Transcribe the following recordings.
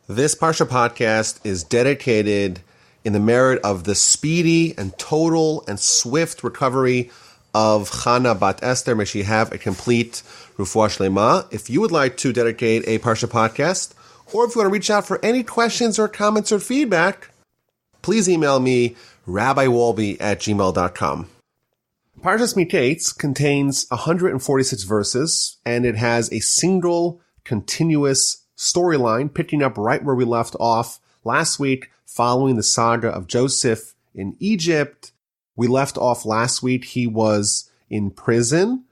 This Parsha Podcast is dedicated in the merit of the speedy and total and swift recovery of Chana Bat Esther. May she have a complete Refuah Shlema. If you would like to dedicate a Parsha Podcast, or if you want to reach out for any questions or comments or feedback, please email me, rabbiwolbe@gmail.com. Parshas Mikeitz contains 146 verses, and it has a single continuous storyline picking up right where we left off last week following the saga of Joseph in Egypt. We left off last week, he was in prison,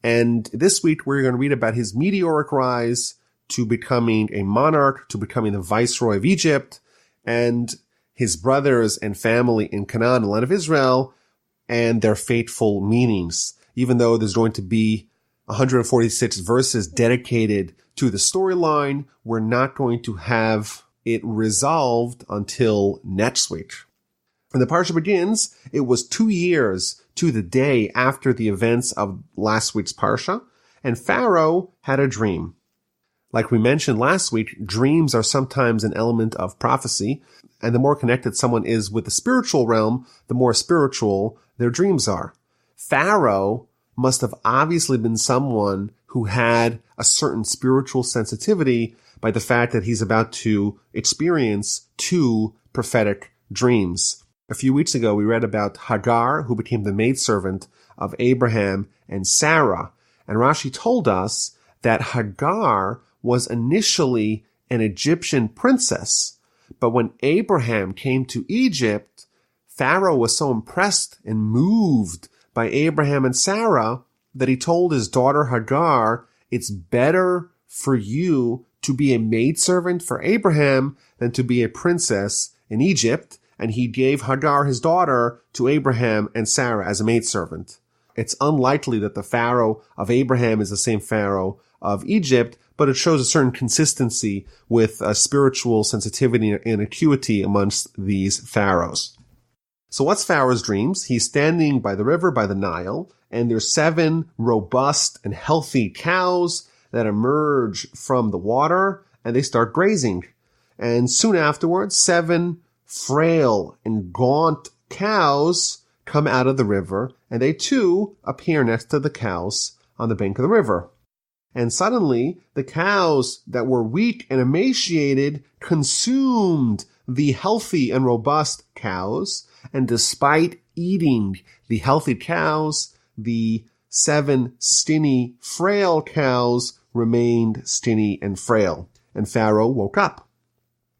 and this week we're going to read about his meteoric rise to becoming a monarch, to becoming the viceroy of Egypt, and his brothers and family in Canaan, the land of Israel, and their fateful meanings. Even though there's going to be 146 verses dedicated to the storyline, we're not going to have it resolved until next week. When the Parsha begins, it was 2 years to the day after the events of last week's Parsha, and Pharaoh had a dream. Like we mentioned last week, dreams are sometimes an element of prophecy, and the more connected someone is with the spiritual realm, the more spiritual their dreams are. Pharaoh must have obviously been someone who had a certain spiritual sensitivity by the fact that he's about to experience 2 prophetic dreams. A few weeks ago, we read about Hagar, who became the maidservant of Abraham and Sarah. And Rashi told us that Hagar was initially an Egyptian princess. But when Abraham came to Egypt, Pharaoh was so impressed and moved by Abraham and Sarah that he told his daughter Hagar, it's better for you to be a maidservant for Abraham than to be a princess in Egypt. And he gave Hagar, his daughter, to Abraham and Sarah as a maidservant. It's unlikely that the Pharaoh of Abraham is the same Pharaoh of Egypt, but it shows a certain consistency with a spiritual sensitivity and acuity amongst these pharaohs. So what's Pharaoh's dreams? He's standing by the river, by the Nile, and there's 7 robust and healthy cows that emerge from the water, and they start grazing. And soon afterwards, 7 frail and gaunt cows come out of the river, and they too appear next to the cows on the bank of the river. And suddenly, the cows that were weak and emaciated consumed the healthy and robust cows, and despite eating the healthy cows, the 7 skinny, frail cows remained skinny and frail. And Pharaoh woke up.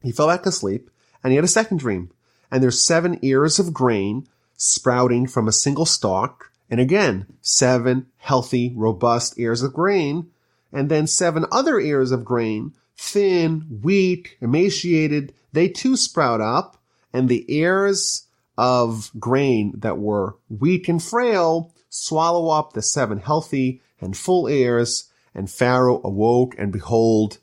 He fell back asleep, and he had a second dream. And there's 7 ears of grain sprouting from a single stalk, and again, 7 healthy, robust ears of grain, and then 7 other ears of grain, thin, weak, emaciated, they too sprout up, and the ears of grain that were weak and frail swallow up the 7 healthy and full ears, and Pharaoh awoke, and behold,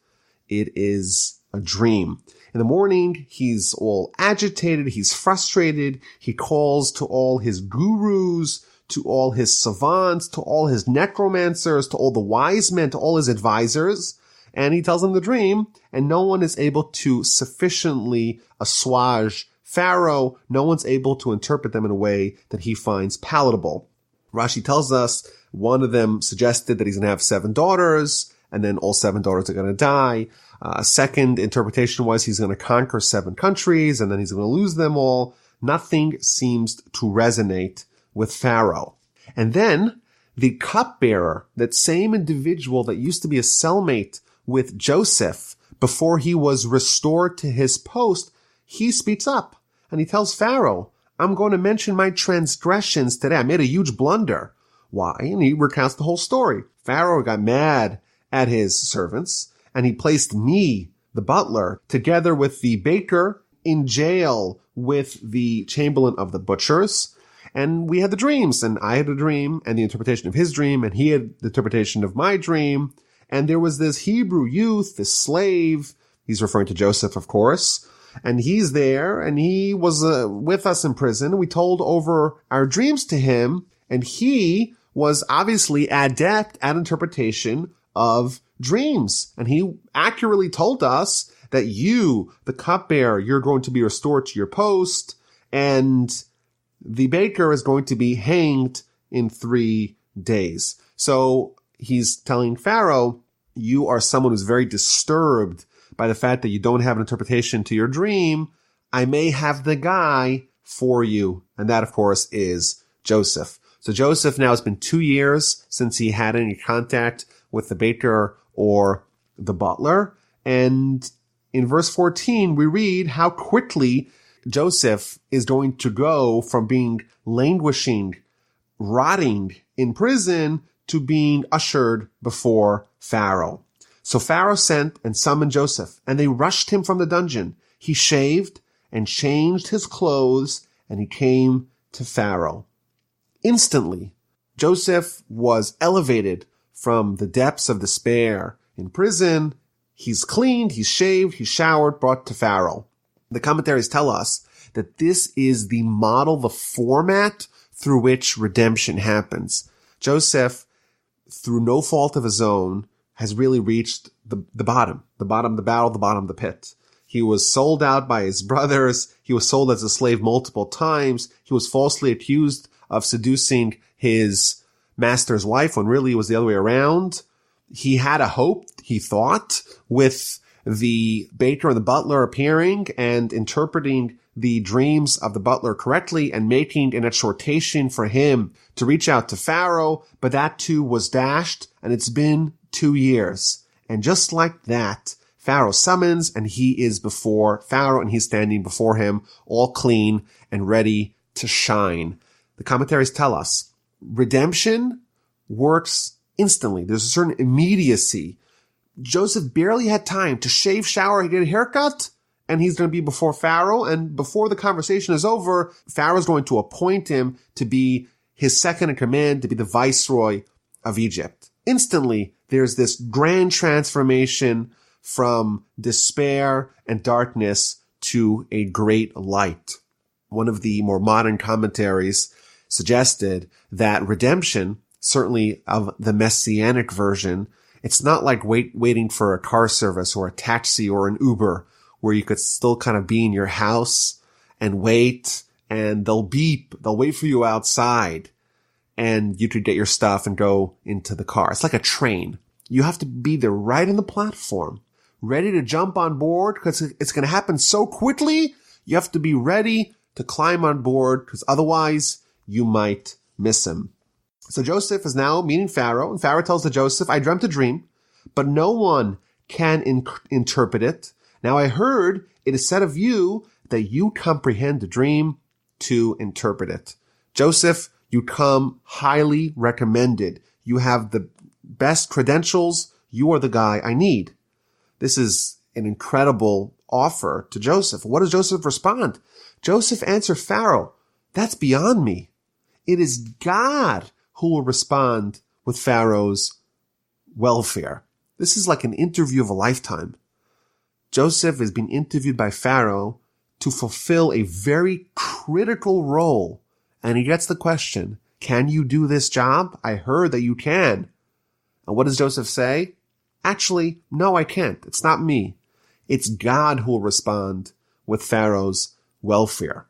it is a dream. In the morning, he's all agitated, he's frustrated, he calls to all his gurus, to all his savants, to all his necromancers, to all the wise men, to all his advisors, and he tells them the dream, and no one is able to sufficiently assuage Pharaoh. No one's able to interpret them in a way that he finds palatable. Rashi tells us one of them suggested that he's going to have 7 daughters, and then all 7 daughters are going to die. A second interpretation was he's going to conquer 7 countries, and then he's going to lose them all. Nothing seems to resonate with Pharaoh. And then the cupbearer, that same individual that used to be a cellmate with Joseph before he was restored to his post, he speaks up and he tells Pharaoh, I'm going to mention my transgressions today. I made a huge blunder. Why? And he recounts the whole story. Pharaoh got mad at his servants, and he placed me, the butler, together with the baker in jail with the chamberlain of the butchers. And we had the dreams, and I had a dream and the interpretation of his dream, and he had the interpretation of my dream. And there was this Hebrew youth, this slave. He's referring to Joseph, of course. And he's there, and he was with us in prison. We told over our dreams to him, and he was obviously adept at interpretation of dreams. And he accurately told us that you, the cupbearer, you're going to be restored to your post, and the baker is going to be hanged in 3 days. So he's telling Pharaoh, you are someone who's very disturbed by the fact that you don't have an interpretation to your dream. I may have the guy for you. And that, of course, is Joseph. So Joseph now, has been 2 years since he had any contact with the baker or the butler. And in verse 14, we read how quickly Joseph is going to go from being languishing, rotting in prison to being ushered before Pharaoh. So Pharaoh sent and summoned Joseph, and they rushed him from the dungeon. He shaved and changed his clothes, and he came to Pharaoh. Instantly, Joseph was elevated from the depths of despair in prison. He's cleaned, he's shaved, he's showered, brought to Pharaoh. The commentaries tell us that this is the model, the format through which redemption happens. Joseph, through no fault of his own, has really reached the bottom of the barrel, the bottom of the pit. He was sold out by his brothers. He was sold as a slave multiple times. He was falsely accused of seducing his master's wife when really it was the other way around. He had a hope, he thought, with the baker and the butler appearing and interpreting the dreams of the butler correctly and making an exhortation for him to reach out to Pharaoh, but that too was dashed, and it's been 2 years. And just like that, Pharaoh summons, and he is before Pharaoh, and he's standing before him, all clean and ready to shine. The commentaries tell us redemption works instantly. There's a certain immediacy. Joseph barely had time to shave, shower, get a haircut, and he's going to be before Pharaoh. And before the conversation is over, Pharaoh's going to appoint him to be his second in command, to be the viceroy of Egypt. Instantly, there's this grand transformation from despair and darkness to a great light. One of the more modern commentaries suggested that redemption, certainly of the messianic version, it's not like waiting for a car service or a taxi or an Uber where you could still kind of be in your house and wait, and they'll beep, they'll wait for you outside, and you could get your stuff and go into the car. It's like a train. You have to be there right on the platform, ready to jump on board, because it's going to happen so quickly. You have to be ready to climb on board, because otherwise you might miss him. So Joseph is now meeting Pharaoh, and Pharaoh tells to Joseph, I dreamt a dream, but no one can interpret it. Now I heard it is said of you that you comprehend the dream to interpret it. Joseph, you come highly recommended. You have the best credentials. You are the guy I need. This is an incredible offer to Joseph. What does Joseph respond? Joseph answered Pharaoh, that's beyond me. It is God who will respond with Pharaoh's welfare. This is like an interview of a lifetime. Joseph is being interviewed by Pharaoh to fulfill a very critical role. And he gets the question, can you do this job? I heard that you can. And what does Joseph say? Actually, no, I can't. It's not me. It's God who will respond with Pharaoh's welfare.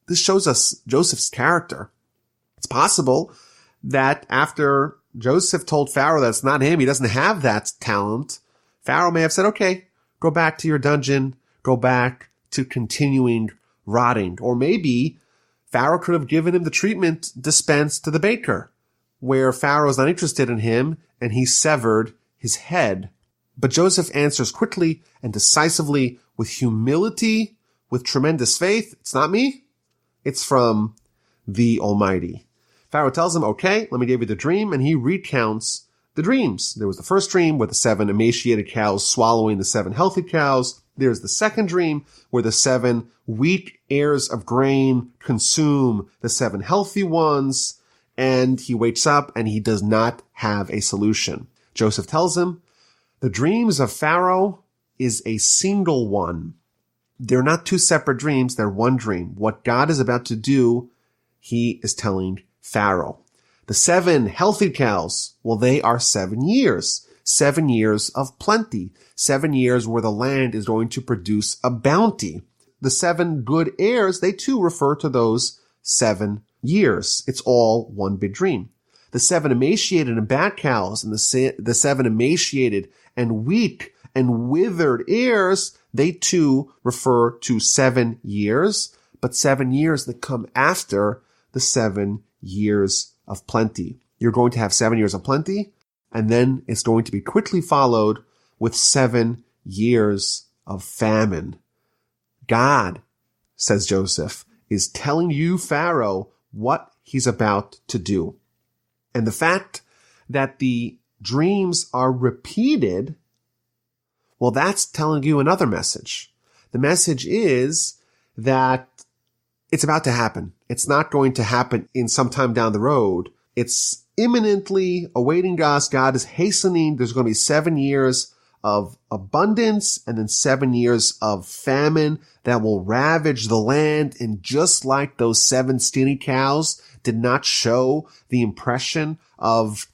This shows us Joseph's character. It's possible that after Joseph told Pharaoh that it's not him, he doesn't have that talent, Pharaoh may have said, okay, go back to your dungeon, go back to continuing rotting. Or maybe Pharaoh could have given him the treatment dispensed to the baker, where Pharaoh's not interested in him and he severed his head. But Joseph answers quickly and decisively with humility, with tremendous faith. It's not me. It's from the Almighty. Pharaoh tells him, okay, let me give you the dream, and he recounts the dreams. There was the first dream with the 7 emaciated cows swallowing the 7 healthy cows. There's the second dream where the 7 weak ears of grain consume the 7 healthy ones, and he wakes up and he does not have a solution. Joseph tells him, the dreams of Pharaoh is a single one. They're not 2 separate dreams, they're one dream. What God is about to do, he is telling Pharaoh. The 7 healthy cows, well, they are 7 years. 7 years of plenty, 7 years where the land is going to produce a bounty. The 7 good heirs, they too refer to those 7 years. It's all one big dream. The 7 emaciated and bad cows and the 7 emaciated and weak and withered heirs, they too refer to 7 years, but 7 years that come after the 7 years of plenty. You're going to have 7 years of plenty, and then it's going to be quickly followed with 7 years of famine. God, says Joseph, is telling you, Pharaoh, what he's about to do. And the fact that the dreams are repeated, well, that's telling you another message. The message is that it's about to happen. It's not going to happen in some time down the road. It's imminently awaiting us. God is hastening. There's going to be 7 years of abundance and then 7 years of famine that will ravage the land. And just like those 7 skinny cows did not show the impression of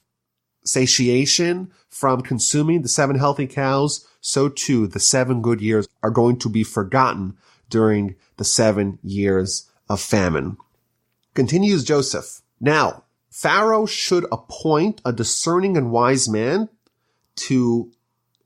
satiation from consuming the 7 healthy cows, so too the 7 good years are going to be forgotten during the 7 years of famine. Continues Joseph. Now, Pharaoh should appoint a discerning and wise man to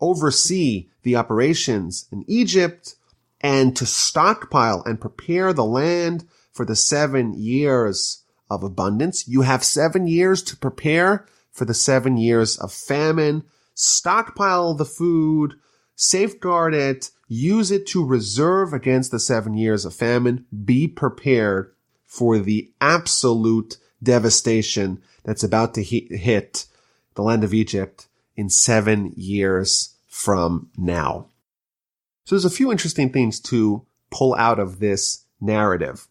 oversee the operations in Egypt and to stockpile and prepare the land for the 7 years of abundance. You have 7 years to prepare for the 7 years of famine. Stockpile the food, safeguard it, use it to reserve against the 7 years of famine. Be prepared for the absolute devastation that's about to hit the land of Egypt in 7 years from now. So there's a few interesting things to pull out of this narrative.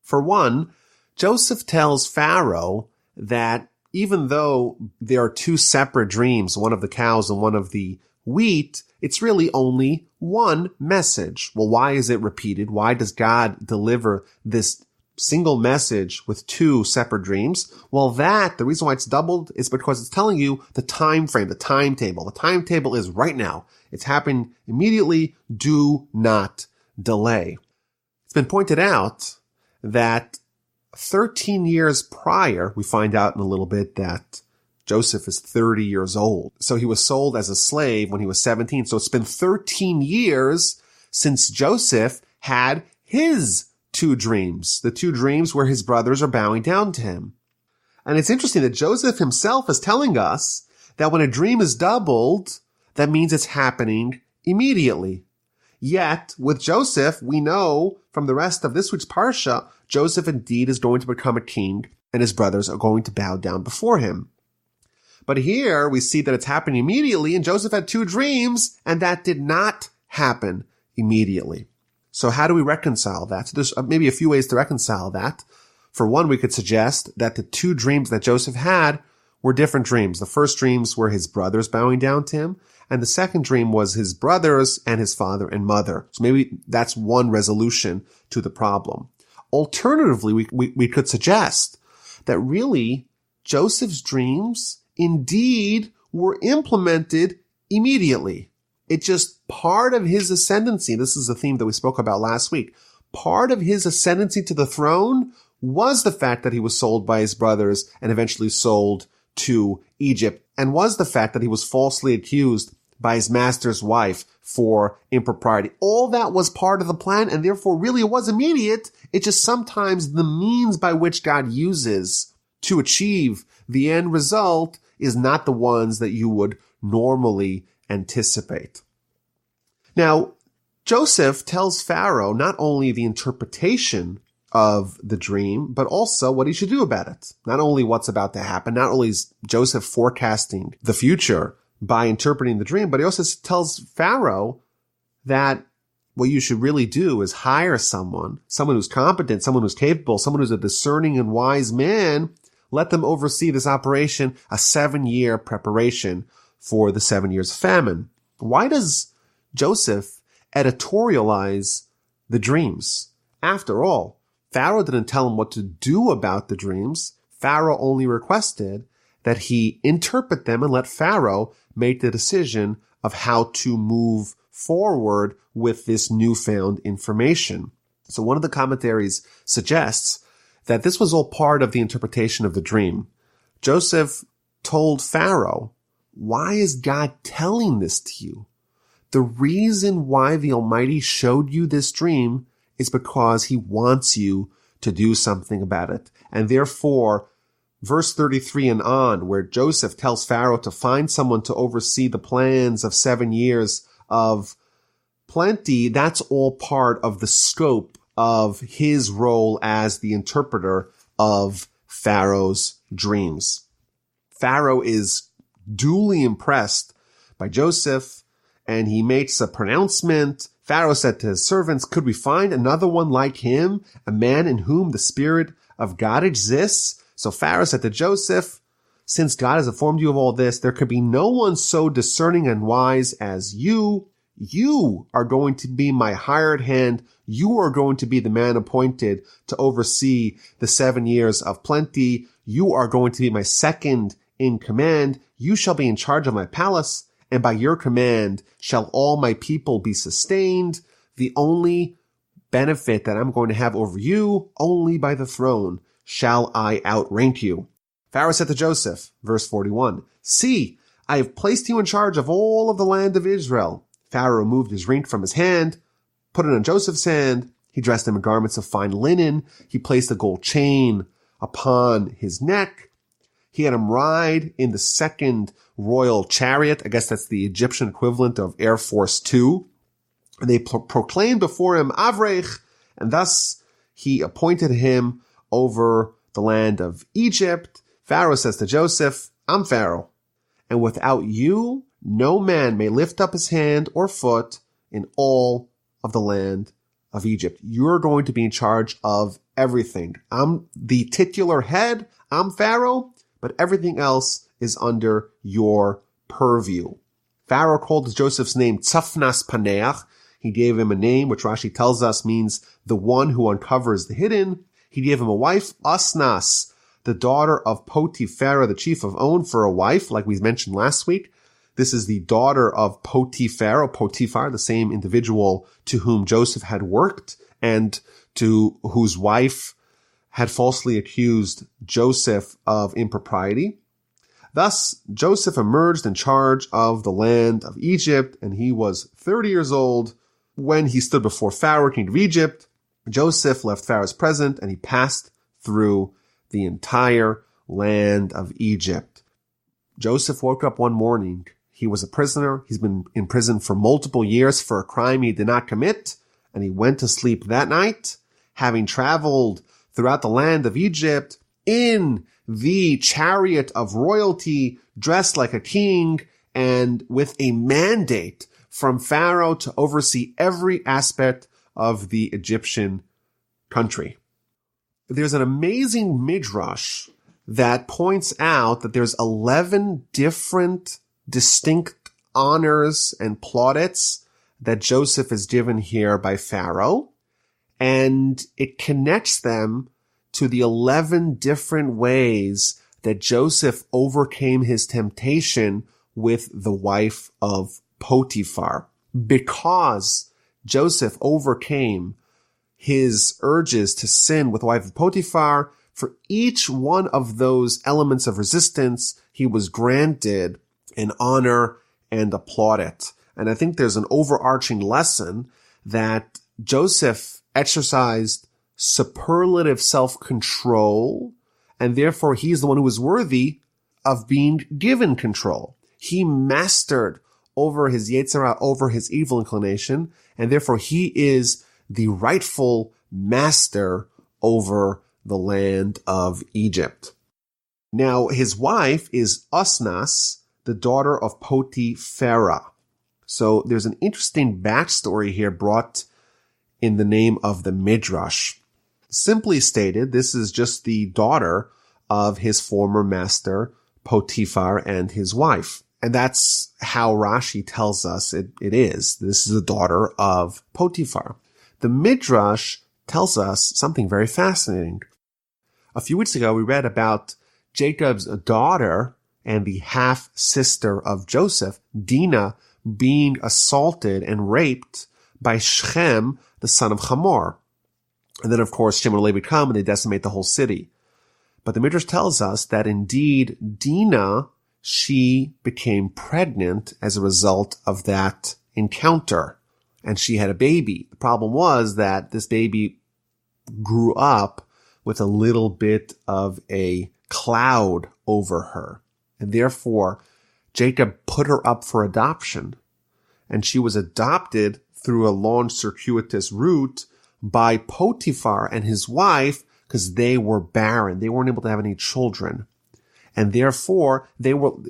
For one, Joseph tells Pharaoh that even though there are 2 separate dreams, one of the cows and one of the wheat, it's really only one message. Well, why is it repeated? Why does God deliver this single message with 2 separate dreams? Well, the reason why it's doubled is because it's telling you the time frame, the timetable. The timetable is right now. It's happening immediately. Do not delay. It's been pointed out that 13 years prior, we find out in a little bit that Joseph is 30 years old. So he was sold as a slave when he was 17. So it's been 13 years since Joseph had his 2 dreams, the 2 dreams where his brothers are bowing down to him. And it's interesting that Joseph himself is telling us that when a dream is doubled, that means it's happening immediately. Yet, with Joseph, we know from the rest of this week's Parsha, Joseph indeed is going to become a king, and his brothers are going to bow down before him. But here we see that it's happening immediately, and Joseph had 2 dreams, and that did not happen immediately. So how do we reconcile that? So there's maybe a few ways to reconcile that. For one, we could suggest that the 2 dreams that Joseph had were different dreams. The first dreams were his brothers bowing down to him, and the second dream was his brothers and his father and mother. So maybe that's one resolution to the problem. Alternatively, we could suggest that really Joseph's dreams indeed were implemented immediately. It's just part of his ascendancy. This is a theme that we spoke about last week. Part of his ascendancy to the throne was the fact that he was sold by his brothers and eventually sold to Egypt, and was the fact that he was falsely accused by his master's wife for impropriety. All that was part of the plan, and therefore really it was immediate. It's just sometimes the means by which God uses to achieve the end result is not the ones that you would normally anticipate. Now, Joseph tells Pharaoh not only the interpretation of the dream, but also what he should do about it. Not only what's about to happen, not only is Joseph forecasting the future by interpreting the dream, but he also tells Pharaoh that what you should really do is hire someone who's competent, someone who's capable, someone who's a discerning and wise man. Let them oversee this operation, a 7-year preparation for the 7 years of famine. Why does Joseph editorialize the dreams? After all, Pharaoh didn't tell him what to do about the dreams. Pharaoh only requested that he interpret them and let Pharaoh make the decision of how to move forward with this newfound information. So one of the commentaries suggests that this was all part of the interpretation of the dream. Joseph told Pharaoh, "Why is God telling this to you? The reason why the Almighty showed you this dream is because he wants you to do something about it." And therefore, verse 33 and on, where Joseph tells Pharaoh to find someone to oversee the plans of 7 years of plenty, that's all part of the scope of his role as the interpreter of Pharaoh's dreams. Pharaoh is duly impressed by Joseph, and he makes a pronouncement. Pharaoh said to his servants, "Could we find another one like him, a man in whom the Spirit of God exists?" So Pharaoh said to Joseph, "Since God has informed you of all this, there could be no one so discerning and wise as you. You are going to be my hired hand. You are going to be the man appointed to oversee the 7 years of plenty. You are going to be my second in command. You shall be in charge of my palace, and by your command shall all my people be sustained. The only benefit that I'm going to have over you, only by the throne shall I outrank you." Pharaoh said to Joseph, verse 41, "See, I have placed you in charge of all of the land of Israel." Pharaoh removed his ring from his hand, put it on Joseph's hand. He dressed him in garments of fine linen. He placed a gold chain upon his neck. He had him ride in the second royal chariot. I guess that's the Egyptian equivalent of Air Force Two. And they proclaimed before him Avrech, and thus he appointed him over the land of Egypt. Pharaoh says to Joseph, "I'm Pharaoh, and without you, no man may lift up his hand or foot in all of the land of Egypt. You're going to be in charge of everything. I'm the titular head. I'm Pharaoh, but everything else is under your purview." Pharaoh called Joseph's name Tzafnas Paneach. He gave him a name which Rashi tells us means the one who uncovers the hidden. He gave him a wife, Asnas, the daughter of Potiphar, the chief of On, for a wife, like we mentioned last week. This is the daughter of Potiphar, the same individual to whom Joseph had worked and to whose wife had falsely accused Joseph of impropriety. Thus, Joseph emerged in charge of the land of Egypt, and he was 30 years old when he stood before Pharaoh, king of Egypt. Joseph left Pharaoh's presence, and he passed through the entire land of Egypt. Joseph woke up one morning. He was a prisoner. He's been in prison for multiple years for a crime he did not commit, and he went to sleep that night, having traveled throughout the land of Egypt in the chariot of royalty, dressed like a king, and with a mandate from Pharaoh to oversee every aspect of the Egyptian country. There's an amazing midrash that points out that there's 11 different distinct honors and plaudits that Joseph is given here by Pharaoh, and it connects them to the 11 different ways that Joseph overcame his temptation with the wife of Potiphar. Because Joseph overcame his urges to sin with the wife of Potiphar, for each one of those elements of resistance, he was granted an honor and a plaudit. And I think there's an overarching lesson that Joseph exercised superlative self-control, and therefore he's the one who was worthy of being given control. He mastered over his Yetzer Hara, over his evil inclination, and therefore he is the rightful master over the land of Egypt. Now, his wife is Asnas, the daughter of Potiphar. So there's an interesting backstory here brought in the name of the Midrash. Simply stated, this is just the daughter of his former master, Potiphar, and his wife. And that's how Rashi tells us it is. This is the daughter of Potiphar. The Midrash tells us something very fascinating. A few weeks ago, we read about Jacob's daughter and the half-sister of Joseph, Dinah, being assaulted and raped by Shechem, the son of Hamor. And then, of course, Shimon and Levi come and they decimate the whole city. But the Midrash tells us that indeed Dinah, she became pregnant as a result of that encounter. And she had a baby. The problem was that this baby grew up with a little bit of a cloud over her. And therefore, Jacob put her up for adoption. And she was adopted through a long circuitous route by Potiphar and his wife because they were barren. They weren't able to have any children. And therefore,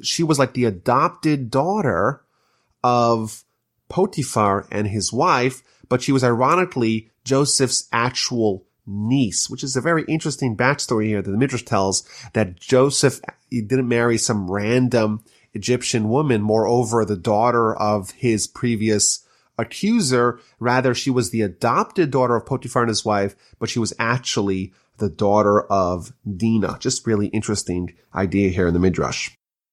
she was like the adopted daughter of Potiphar and his wife, but she was ironically Joseph's actual niece, which is a very interesting backstory here that the Midrash tells, that Joseph, he didn't marry some random Egyptian woman, moreover, the daughter of his previous accuser. Rather, she was the adopted daughter of Potiphar and his wife, but she was actually the daughter of Dinah. Just really interesting idea here in the Midrash.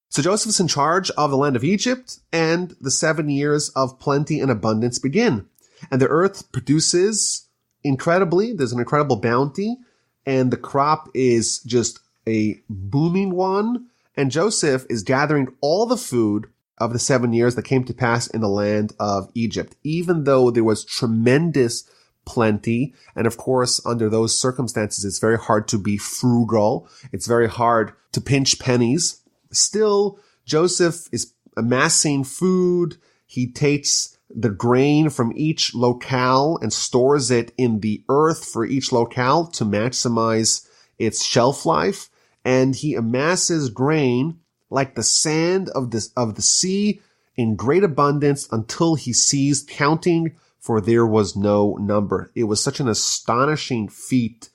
So Joseph's in charge of the land of Egypt, and the 7 years of plenty and abundance begin. And the earth produces incredibly. There's an incredible bounty, and the crop is just a booming one. And Joseph is gathering all the food of the 7 years that came to pass in the land of Egypt, even though there was tremendous plenty. And of course, under those circumstances, it's very hard to be frugal. It's very hard to pinch pennies. Still, Joseph is amassing food. He takes the grain from each locale and stores it in the earth for each locale to maximize its shelf life. And he amasses grain like the sand of the sea in great abundance until he ceased counting, for there was no number. It was such an astonishing feat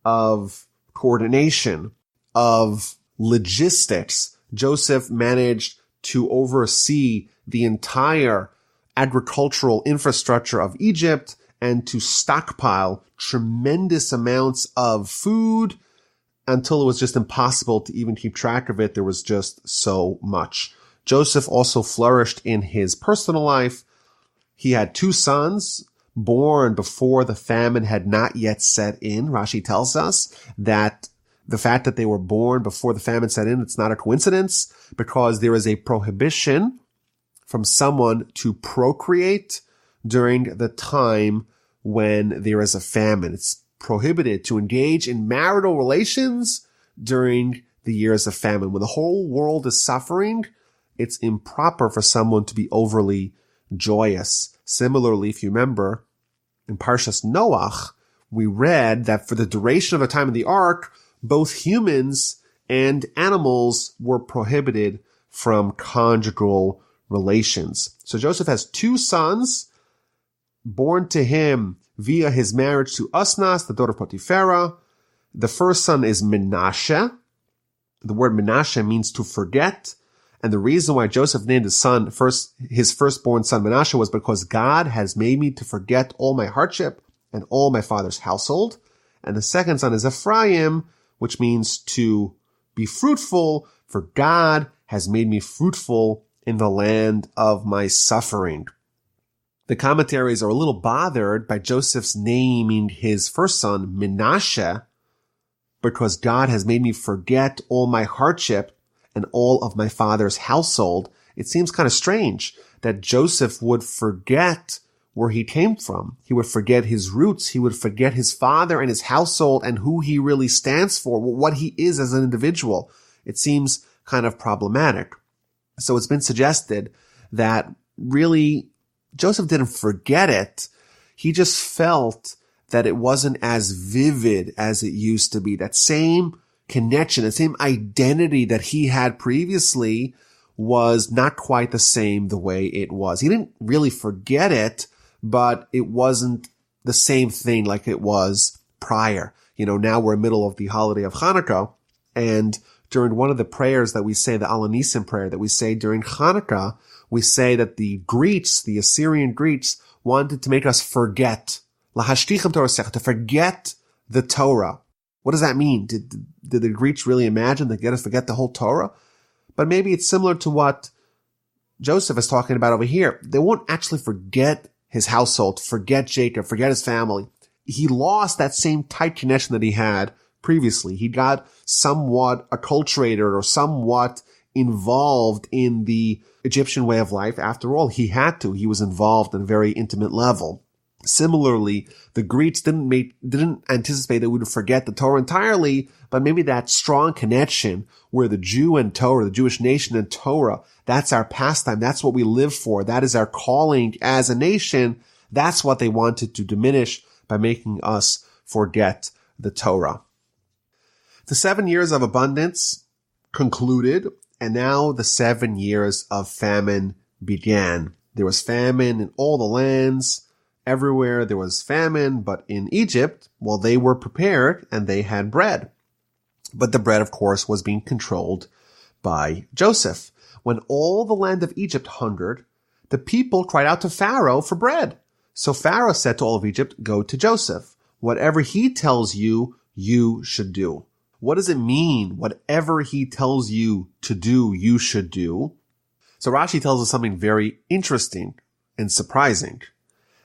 of coordination, of logistics. Joseph managed to oversee the entire agricultural infrastructure of Egypt and to stockpile tremendous amounts of food until it was just impossible to even keep track of it. There was just so much. Joseph also flourished in his personal life. He had 2 sons born before the famine had not yet set in. Rashi tells us that the fact that they were born before the famine set in, it's not a coincidence, because there is a prohibition from someone to procreate during the time when there is a famine. It's prohibited to engage in marital relations during the years of famine. When the whole world is suffering, it's improper for someone to be overly joyous. Similarly, if you remember, in Parshas Noach, we read that for the duration of the time of the ark, both humans and animals were prohibited from conjugal relations. So Joseph has 2 sons born to him via his marriage to Asnas, the daughter of Potiphera. The first son is Menashe. The word Menashe means to forget. And the reason why Joseph named his firstborn son Menashe was because God has made me to forget all my hardship and all my father's household. And the second son is Ephraim, which means to be fruitful, for God has made me fruitful in the land of my suffering. The commentaries are a little bothered by Joseph's naming his first son Menashe, because God has made me forget all my hardship and all of my father's household. It seems kind of strange that Joseph would forget where he came from. He would forget his roots. He would forget his father and his household and who he really stands for, what he is as an individual. It seems kind of problematic. So it's been suggested that really Joseph didn't forget it. He just felt that it wasn't as vivid as it used to be. That same connection, the same identity that he had previously was not quite the same the way it was. He didn't really forget it, but it wasn't the same thing like it was prior. Now we're in the middle of the holiday of Hanukkah, and during one of the prayers that we say, the Al Nisim prayer that we say during Hanukkah, we say that the Assyrian Greeks, wanted to make us forget, to forget the Torah. What does that mean? Did the Greeks really imagine they're going to forget the whole Torah? But maybe it's similar to what Joseph is talking about over here. They won't actually forget his household, forget Jacob, forget his family. He lost that same tight connection that he had previously. He got somewhat acculturated or somewhat involved in the Egyptian way of life. After all, he had to. He was involved on a very intimate level. Similarly, the Greeks didn't anticipate that we would forget the Torah entirely, but maybe that strong connection where the Jew and Torah, the Jewish nation and Torah, that's our pastime. That's what we live for. That is our calling as a nation. That's what they wanted to diminish by making us forget the Torah. The 7 years of abundance concluded, and now the 7 years of famine began. There was famine in all the lands. Everywhere there was famine, but in Egypt, well, they were prepared and they had bread. But the bread, of course, was being controlled by Joseph. When all the land of Egypt hungered, the people cried out to Pharaoh for bread. So Pharaoh said to all of Egypt, go to Joseph. Whatever he tells you, you should do. What does it mean? Whatever he tells you to do, you should do. So Rashi tells us something very interesting and surprising.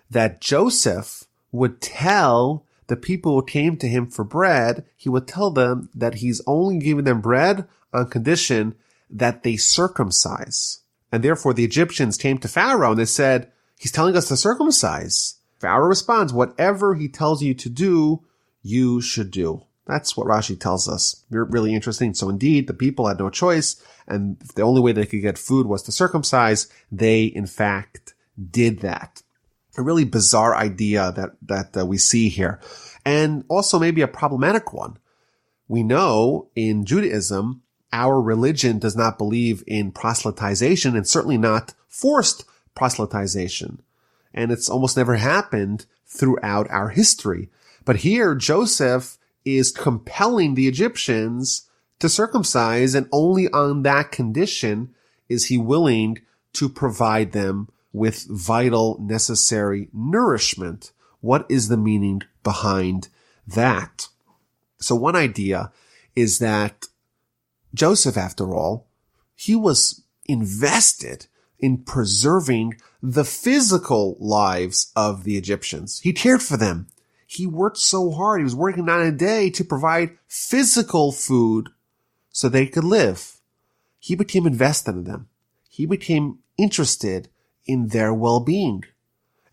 That Joseph would tell the people who came to him for bread, he would tell them that he's only giving them bread on condition that they circumcise. And therefore the Egyptians came to Pharaoh and they said, he's telling us to circumcise. Pharaoh responds, whatever he tells you to do, you should do. That's what Rashi tells us. Really interesting. So indeed, the people had no choice, and the only way they could get food was to circumcise. They, in fact, did that. A really bizarre idea that we see here. And also maybe a problematic one. We know in Judaism, our religion does not believe in proselytization and certainly not forced proselytization. And it's almost never happened throughout our history. But here, Joseph is compelling the Egyptians to circumcise, and only on that condition is he willing to provide them with vital, necessary nourishment. What is the meaning behind that? So one idea is that Joseph, after all, he was invested in preserving the physical lives of the Egyptians. He cared for them. He worked so hard. He was working night and day to provide physical food so they could live. He became invested in them. He became interested in their well-being.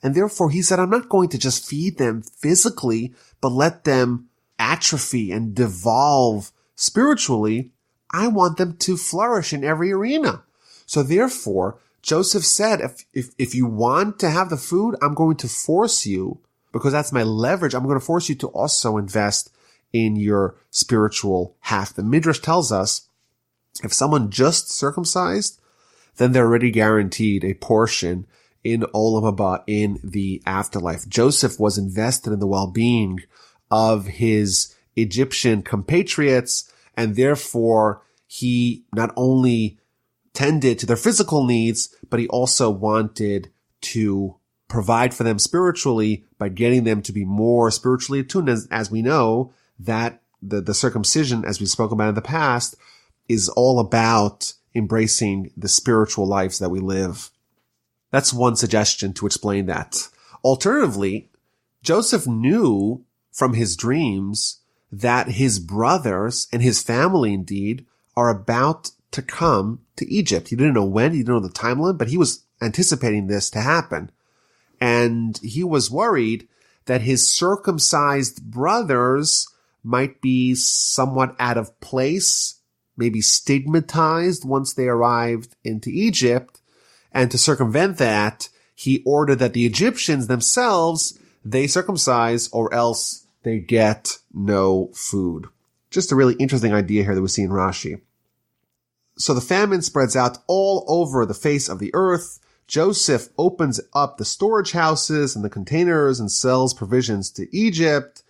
And therefore he said, I'm not going to just feed them physically, but let them atrophy and devolve spiritually. I want them to flourish in every arena. So therefore, Joseph said, if you want to have the food, I'm going to force you, because that's my leverage. I'm going to force you to also invest in your spiritual half. The Midrash tells us if someone just circumcised, then they're already guaranteed a portion in Olam Haba, in the afterlife. Joseph was invested in the well-being of his Egyptian compatriots, and therefore he not only tended to their physical needs, but he also wanted to provide for them spiritually by getting them to be more spiritually attuned. As we know, that the circumcision, as we spoke about in the past, is all about embracing the spiritual lives that we live. That's one suggestion to explain that. Alternatively, Joseph knew from his dreams that his brothers and his family indeed are about to come to Egypt. He didn't know when, he didn't know the timeline, but he was anticipating this to happen. And he was worried that his circumcised brothers might be somewhat out of place, maybe stigmatized once they arrived into Egypt. And to circumvent that, he ordered that the Egyptians themselves, they circumcise or else they get no food. Just a really interesting idea here that we see in Rashi. So the famine spreads out all over the face of the earth. Joseph opens up the storage houses and the containers and sells provisions to Egypt,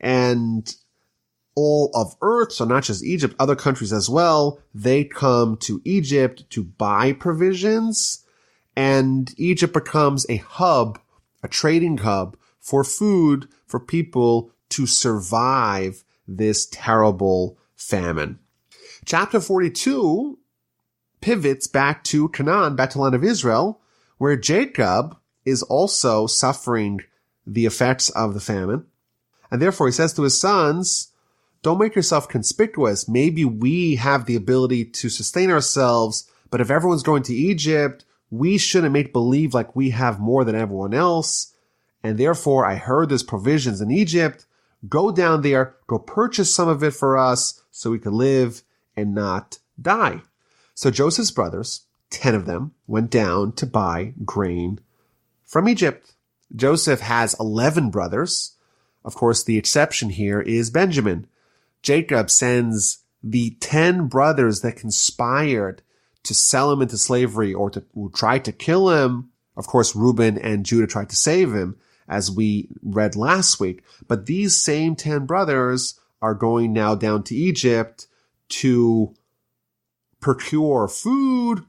and all of earth, so not just Egypt, other countries as well, they come to Egypt to buy provisions, and Egypt becomes a hub, a trading hub for food for people to survive this terrible famine. Chapter 42 pivots back to Canaan, back to the land of Israel, where Jacob is also suffering the effects of the famine. And therefore he says to his sons, don't make yourself conspicuous. Maybe we have the ability to sustain ourselves, but if everyone's going to Egypt, we shouldn't make believe like we have more than everyone else. And therefore I heard there's provisions in Egypt. Go down there, go purchase some of it for us so we can live and not die. So Joseph's brothers, 10 of them, went down to buy grain from Egypt. Joseph has 11 brothers. Of course, the exception here is Benjamin. Jacob sends the 10 brothers that conspired to sell him into slavery or to try to kill him. Of course, Reuben and Judah tried to save him, as we read last week. But these same 10 brothers are going now down to Egypt to procure food.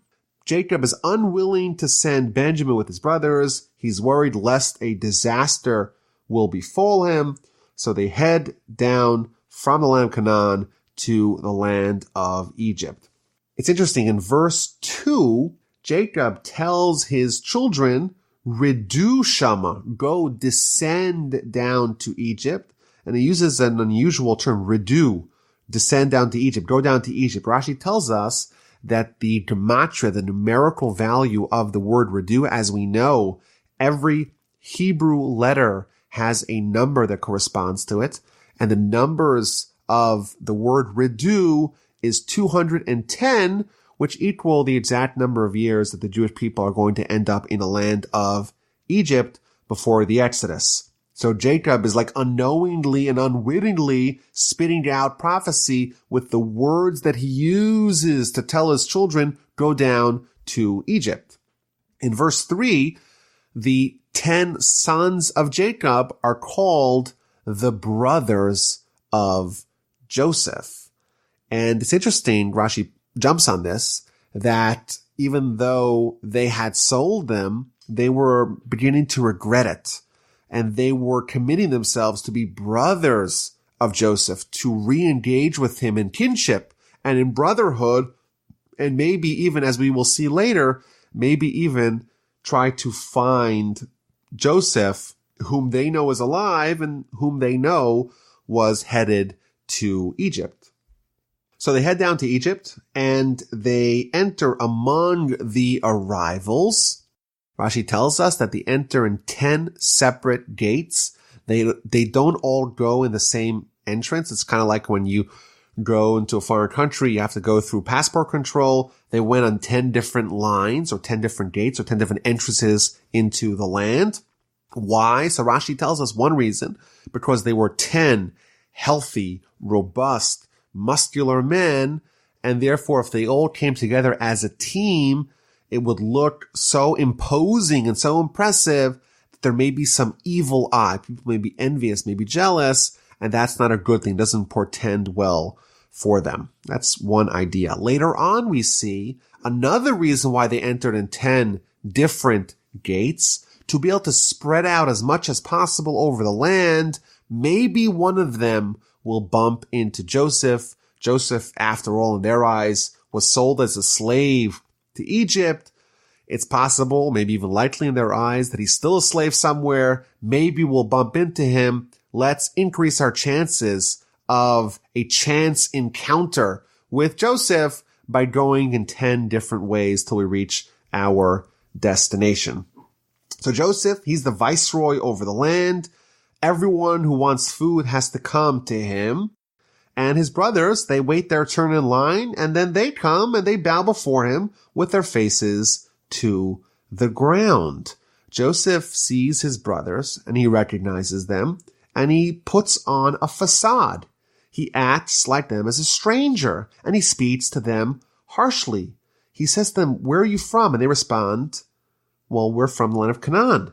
Jacob is unwilling to send Benjamin with his brothers. He's worried lest a disaster will befall him. So they head down from the land of Canaan to the land of Egypt. It's interesting. In verse 2, Jacob tells his children, Redu Shama, go descend down to Egypt. And he uses an unusual term, Redu, descend down to Egypt, go down to Egypt. Rashi tells us that the gematria, the numerical value of the word Redu, as we know, every Hebrew letter has a number that corresponds to it. And the numbers of the word Redu is 210, which equal the exact number of years that the Jewish people are going to end up in the land of Egypt before the Exodus. So Jacob is like unknowingly and unwittingly spitting out prophecy with the words that he uses to tell his children, go down to Egypt. In verse 3, the 10 sons of Jacob are called the brothers of Joseph. And it's interesting, Rashi jumps on this, that even though they had sold them, they were beginning to regret it. And they were committing themselves to be brothers of Joseph, to re-engage with him in kinship and in brotherhood, and maybe even, as we will see later, maybe even try to find Joseph, whom they know is alive and whom they know was headed to Egypt. So they head down to Egypt and they enter among the arrivals. Rashi tells us that they enter in 10 separate gates. They don't all go in the same entrance. It's kind of like when you go into a foreign country, you have to go through passport control. They went on 10 different lines or 10 different gates or 10 different entrances into the land. Why? So Rashi tells us one reason, because they were 10 healthy, robust, muscular men, and therefore if they all came together as a team, it would look so imposing and so impressive that there may be some evil eye. People may be envious, may be jealous, and that's not a good thing. It doesn't portend well for them. That's one idea. Later on, we see another reason why they entered in 10 different gates, to be able to spread out as much as possible over the land. Maybe one of them will bump into Joseph. Joseph, after all, in their eyes, was sold as a slave to Egypt. It's possible, maybe even likely in their eyes, that he's still a slave somewhere. Maybe we'll bump into him. Let's increase our chances of a chance encounter with Joseph by going in 10 different ways till we reach our destination. So Joseph, he's the viceroy over the land. Everyone who wants food has to come to him. And his brothers, they wait their turn in line, and then they come and they bow before him with their faces to the ground. Joseph sees his brothers and he recognizes them and he puts on a facade. He acts like them as a stranger and he speaks to them harshly. He says to them, where are you from? And they respond, well, we're from the land of Canaan.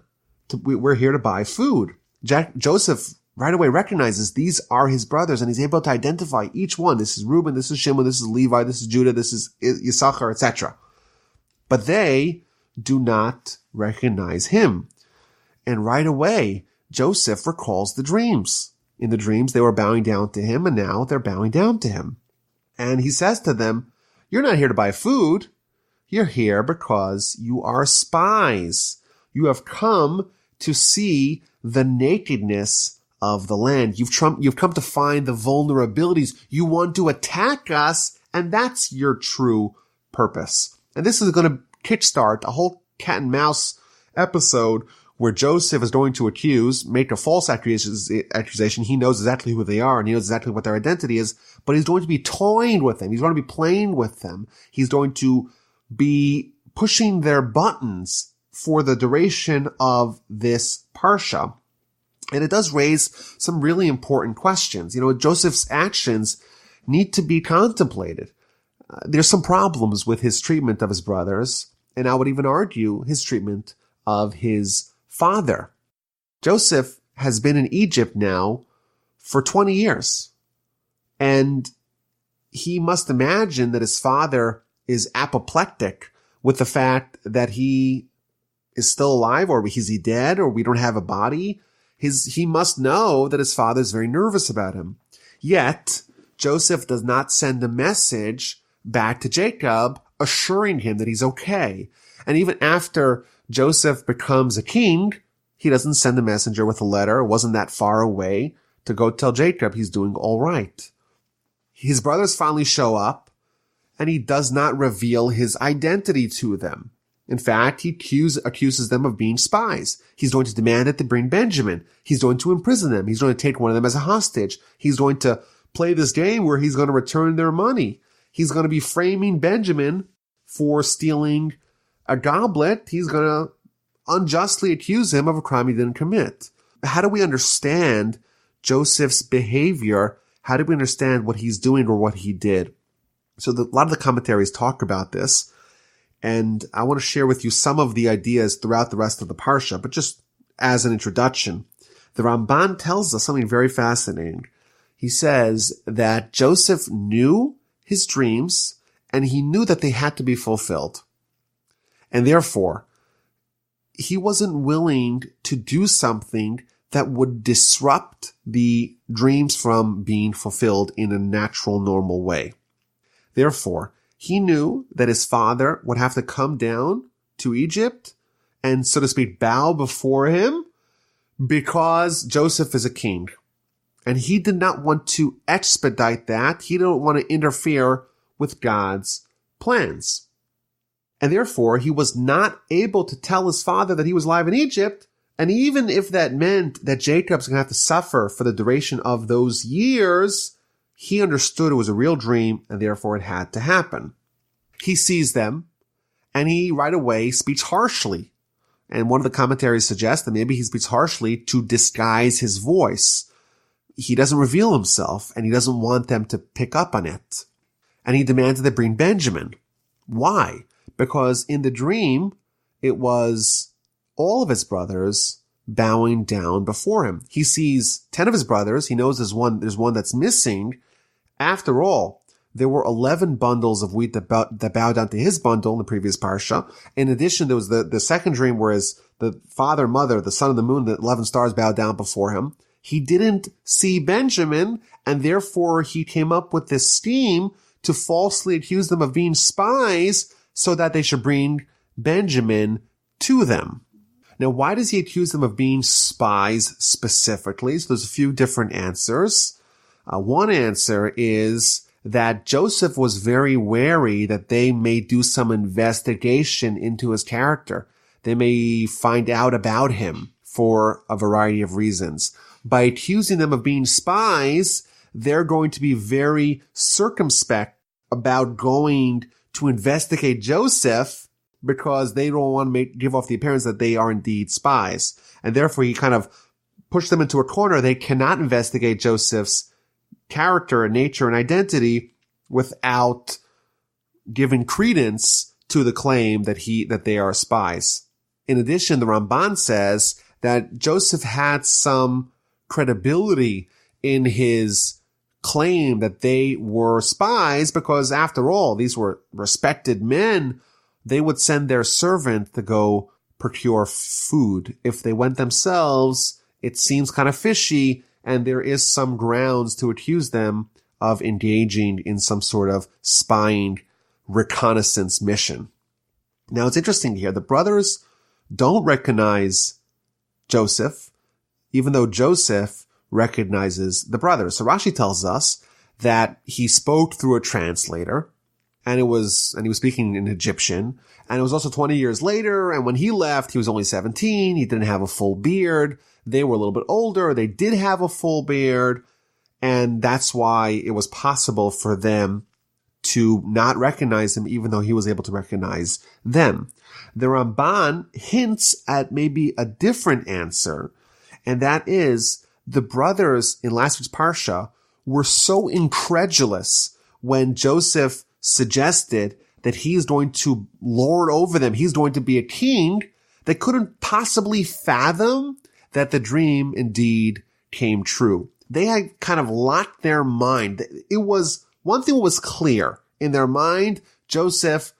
We're here to buy food. Joseph right away recognizes these are his brothers and he's able to identify each one. This is Reuben, this is Shimon, this is Levi, this is Judah, this is Issachar, etc. But they do not recognize him. And right away, Joseph recalls the dreams. In the dreams, they were bowing down to him, and now they're bowing down to him. And he says to them, you're not here to buy food. You're here because you are spies. You have come to see the nakedness of the land. You've come to find the vulnerabilities. You want to attack us, and that's your true purpose. And this is going to kickstart a whole cat and mouse episode where Joseph is going to make a false accusation. He knows exactly who they are, and he knows exactly what their identity is, but he's going to be toying with them. He's going to be playing with them. He's going to be pushing their buttons for the duration of this Parsha. And it does raise some really important questions. Joseph's actions need to be contemplated. There's some problems with his treatment of his brothers, and I would even argue his treatment of his father. Joseph has been in Egypt now for 20 years, and he must imagine that his father is apoplectic with the fact that he is still alive, or is he dead, or we don't have a body. He must know that his father is very nervous about him. Yet, Joseph does not send a message back to Jacob assuring him that he's okay. And even after Joseph becomes a king, he doesn't send a messenger with a letter. It wasn't that far away to go tell Jacob he's doing all right. His brothers finally show up, and he does not reveal his identity to them. In fact, he accuses them of being spies. He's going to demand that they bring Benjamin. He's going to imprison them. He's going to take one of them as a hostage. He's going to play this game where he's going to return their money. He's going to be framing Benjamin for stealing a goblet. He's going to unjustly accuse him of a crime he didn't commit. How do we understand Joseph's behavior? How do we understand what he's doing or what he did? So a lot of the commentaries talk about this, and I want to share with you some of the ideas throughout the rest of the Parsha, but just as an introduction. The Ramban tells us something very fascinating. He says that Joseph knew his dreams, and he knew that they had to be fulfilled. And therefore, he wasn't willing to do something that would disrupt the dreams from being fulfilled in a natural, normal way. Therefore, he knew that his father would have to come down to Egypt and, so to speak, bow before him because Joseph is a king. And he did not want to expedite that. He didn't want to interfere with God's plans. And therefore, he was not able to tell his father that he was alive in Egypt. And even if that meant that Jacob's going to have to suffer for the duration of those years, he understood it was a real dream, and therefore it had to happen. He sees them, and he right away speaks harshly. And one of the commentaries suggests that maybe he speaks harshly to disguise his voice. He doesn't reveal himself, and he doesn't want them to pick up on it. And he demands that they bring Benjamin. Why? Because in the dream, it was all of his brothers bowing down before him. He sees 10 of his brothers. He knows there's one that's missing. After all, there were 11 bundles of wheat that bowed down to his bundle in the previous parsha. In addition, there was the second dream where the father, mother, the son of the moon, the 11 stars bowed down before him. He didn't see Benjamin, and therefore he came up with this scheme to falsely accuse them of being spies so that they should bring Benjamin to them. Now, why does he accuse them of being spies specifically? So there's a few different answers. One answer is that Joseph was very wary that they may do some investigation into his character. They may find out about him for a variety of reasons. By accusing them of being spies, they're going to be very circumspect about going to investigate Joseph because they don't want to give off the appearance that they are indeed spies. And therefore, he kind of pushed them into a corner. They cannot investigate Joseph's character and nature and identity without giving credence to the claim that they are spies. In addition, the Ramban says that Joseph had some credibility in his claim that they were spies because, after all, these were respected men. They would send their servant to go procure food. If they went themselves, it seems kind of fishy, and there is some grounds to accuse them of engaging in some sort of spying reconnaissance mission. Now, it's interesting here. The brothers don't recognize Joseph, even though Joseph recognizes the brothers. So Rashi tells us that he spoke through a translator, and he was speaking in Egyptian, and it was also 20 years later, and when he left, he was only 17, he didn't have a full beard, they were a little bit older, they did have a full beard, and that's why it was possible for them to not recognize him, even though he was able to recognize them. The Ramban hints at maybe a different answer, and that is the brothers in last week's Parsha were so incredulous when Joseph suggested that he's going to lord over them, he's going to be a king, they couldn't possibly fathom that the dream indeed came true. They had kind of locked their mind. One thing was clear in their mind: Joseph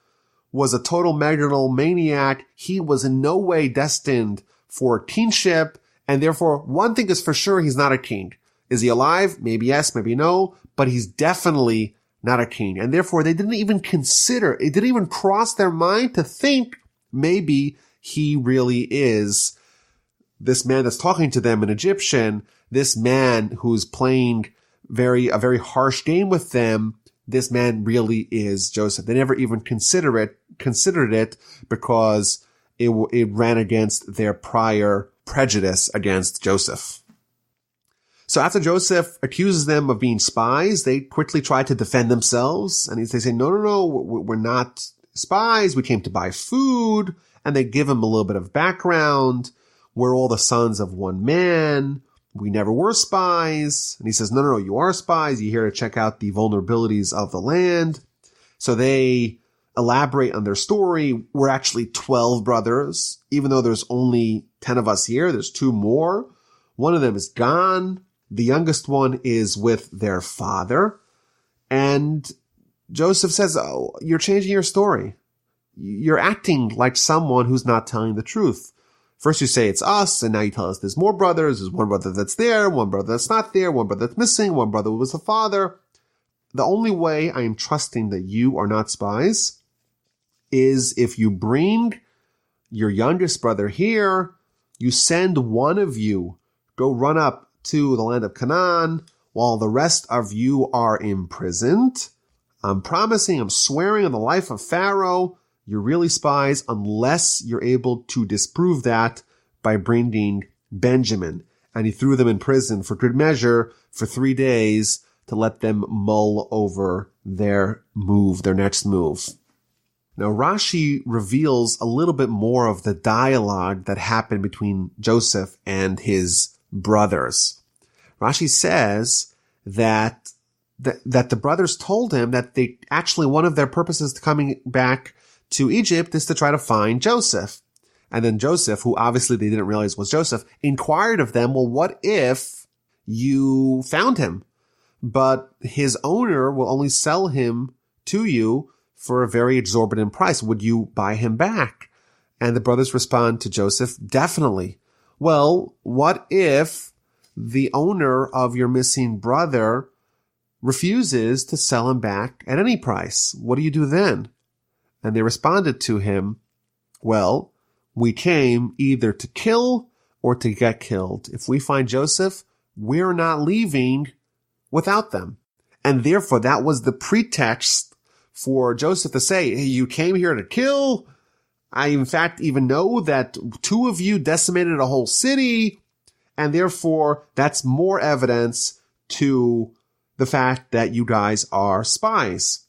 was a total megalomaniac. He was in no way destined for kingship, and therefore one thing is for sure: he's not a king. Is he alive? Maybe yes, maybe no, but he's definitely not a king. And therefore they didn't even consider, it didn't even cross their mind to think maybe he really is this man that's talking to them in Egyptian, this man who's playing a very harsh game with them. This man really is Joseph. They never even considered it because it ran against their prior prejudice against Joseph. So after Joseph accuses them of being spies, they quickly try to defend themselves. And they say, no, we're not spies. We came to buy food. And they give him a little bit of background. We're all the sons of one man. We never were spies. And he says, no, you are spies. You're here to check out the vulnerabilities of the land. So they elaborate on their story. We're actually 12 brothers. Even though there's only 10 of us here, there's 2 more. One of them is gone. The youngest one is with their father. And Joseph says, oh, you're changing your story. You're acting like someone who's not telling the truth. First you say it's us, and now you tell us there's more brothers. There's one brother that's there, one brother that's not there, one brother that's missing, one brother was the father. The only way I am trusting that you are not spies is if you bring your youngest brother here, you send one of you, go run up to the land of Canaan while the rest of you are imprisoned. I'm swearing on the life of Pharaoh, you're really spies unless you're able to disprove that by bringing Benjamin. And he threw them in prison for good measure for 3 days to let them mull over their next move. Now Rashi reveals a little bit more of the dialogue that happened between Joseph and his brothers. Rashi says that the brothers told him that they actually, one of their purposes to coming back to Egypt is to try to find Joseph. And then Joseph, who obviously they didn't realize was Joseph, inquired of them, well, what if you found him, but his owner will only sell him to you for a very exorbitant price? Would you buy him back? And the brothers respond to Joseph, definitely. Well, what if the owner of your missing brother refuses to sell him back at any price? What do you do then? And they responded to him, well, we came either to kill or to get killed. If we find Joseph, we're not leaving without them. And therefore, that was the pretext for Joseph to say, hey, you came here to kill? I, in fact, even know that 2 of you decimated a whole city, and therefore that's more evidence to the fact that you guys are spies.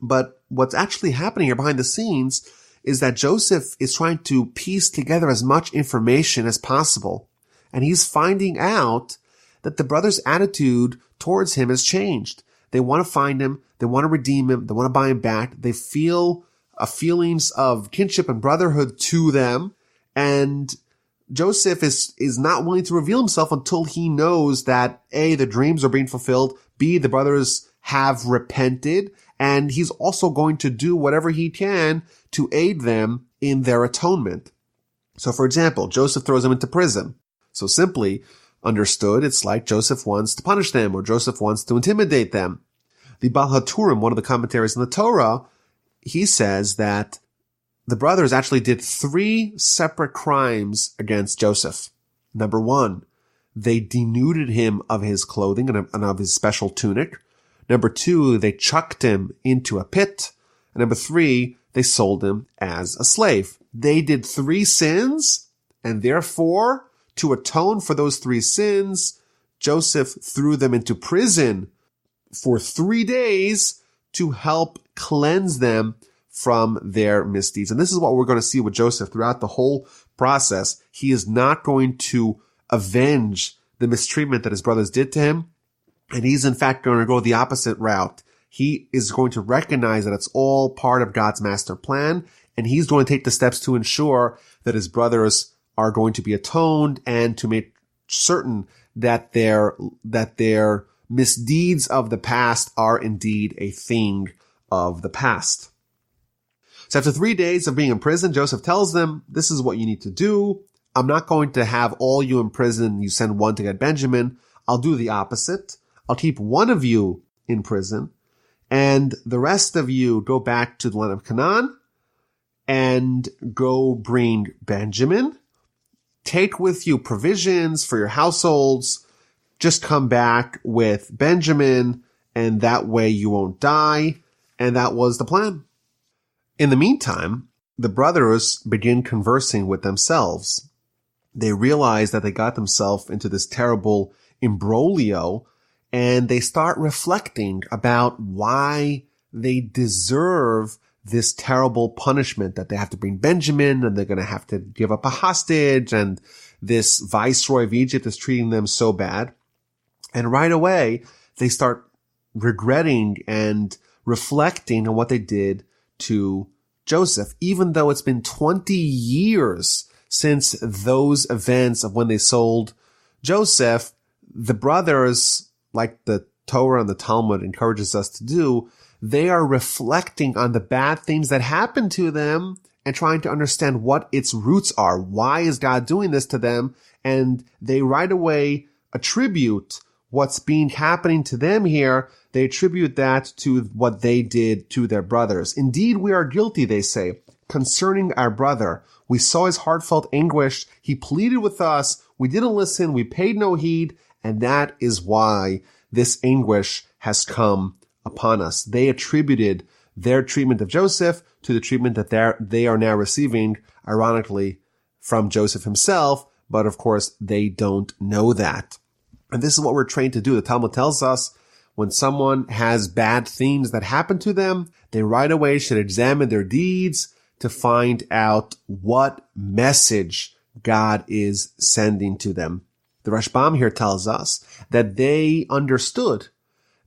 But what's actually happening here behind the scenes is that Joseph is trying to piece together as much information as possible, and he's finding out that the brothers' attitude towards him has changed. They want to find him, they want to redeem him, they want to buy him back, they feel feelings of kinship and brotherhood to them, and Joseph is not willing to reveal himself until he knows that A, the dreams are being fulfilled, B, the brothers have repented, and he's also going to do whatever he can to aid them in their atonement. So for example, Joseph throws him into prison. So simply, understood, it's like Joseph wants to punish them or Joseph wants to intimidate them. The Baal HaTurim, one of the commentaries in the Torah, he says that the brothers actually did 3 separate crimes against Joseph. Number 1, they denuded him of his clothing and of his special tunic. Number 2, they chucked him into a pit. And number 3, they sold him as a slave. They did 3 sins, and therefore, to atone for those 3 sins, Joseph threw them into prison for 3 days to help cleanse them from their misdeeds. And this is what we're going to see with Joseph throughout the whole process. He is not going to avenge the mistreatment that his brothers did to him. And he's in fact going to go the opposite route. He is going to recognize that it's all part of God's master plan. And he's going to take the steps to ensure that his brothers are going to be atoned and to make certain that their misdeeds of the past are indeed a thing of the past. So after 3 days of being in prison, Joseph tells them, this is what you need to do. I'm not going to have all you in prison. You send one to get Benjamin. I'll do the opposite. I'll keep one of you in prison, and the rest of you go back to the land of Canaan and go bring Benjamin. Take with you provisions for your households. Just come back with Benjamin, and that way you won't die. And that was the plan. In the meantime, the brothers begin conversing with themselves. They realize that they got themselves into this terrible imbroglio, and they start reflecting about why they deserve this terrible punishment, that they have to bring Benjamin and they're going to have to give up a hostage, and this viceroy of Egypt is treating them so bad. And right away, they start regretting and reflecting on what they did to Joseph, even though it's been 20 years since those events of when they sold Joseph. The brothers, like the Torah and the Talmud encourages us to do, they are reflecting on the bad things that happened to them and trying to understand what its roots are. Why is God doing this to them? And they right away attribute what's happening to them here. They attribute that to what they did to their brothers. Indeed, we are guilty, they say, concerning our brother. We saw his heartfelt anguish. He pleaded with us. We didn't listen. We paid no heed. And that is why this anguish has come upon us. They attributed their treatment of Joseph to the treatment that they are now receiving, ironically, from Joseph himself. But of course, they don't know that. And this is what we're trained to do. The Talmud tells us when someone has bad things that happen to them, they right away should examine their deeds to find out what message God is sending to them. The Rashbam here tells us that they understood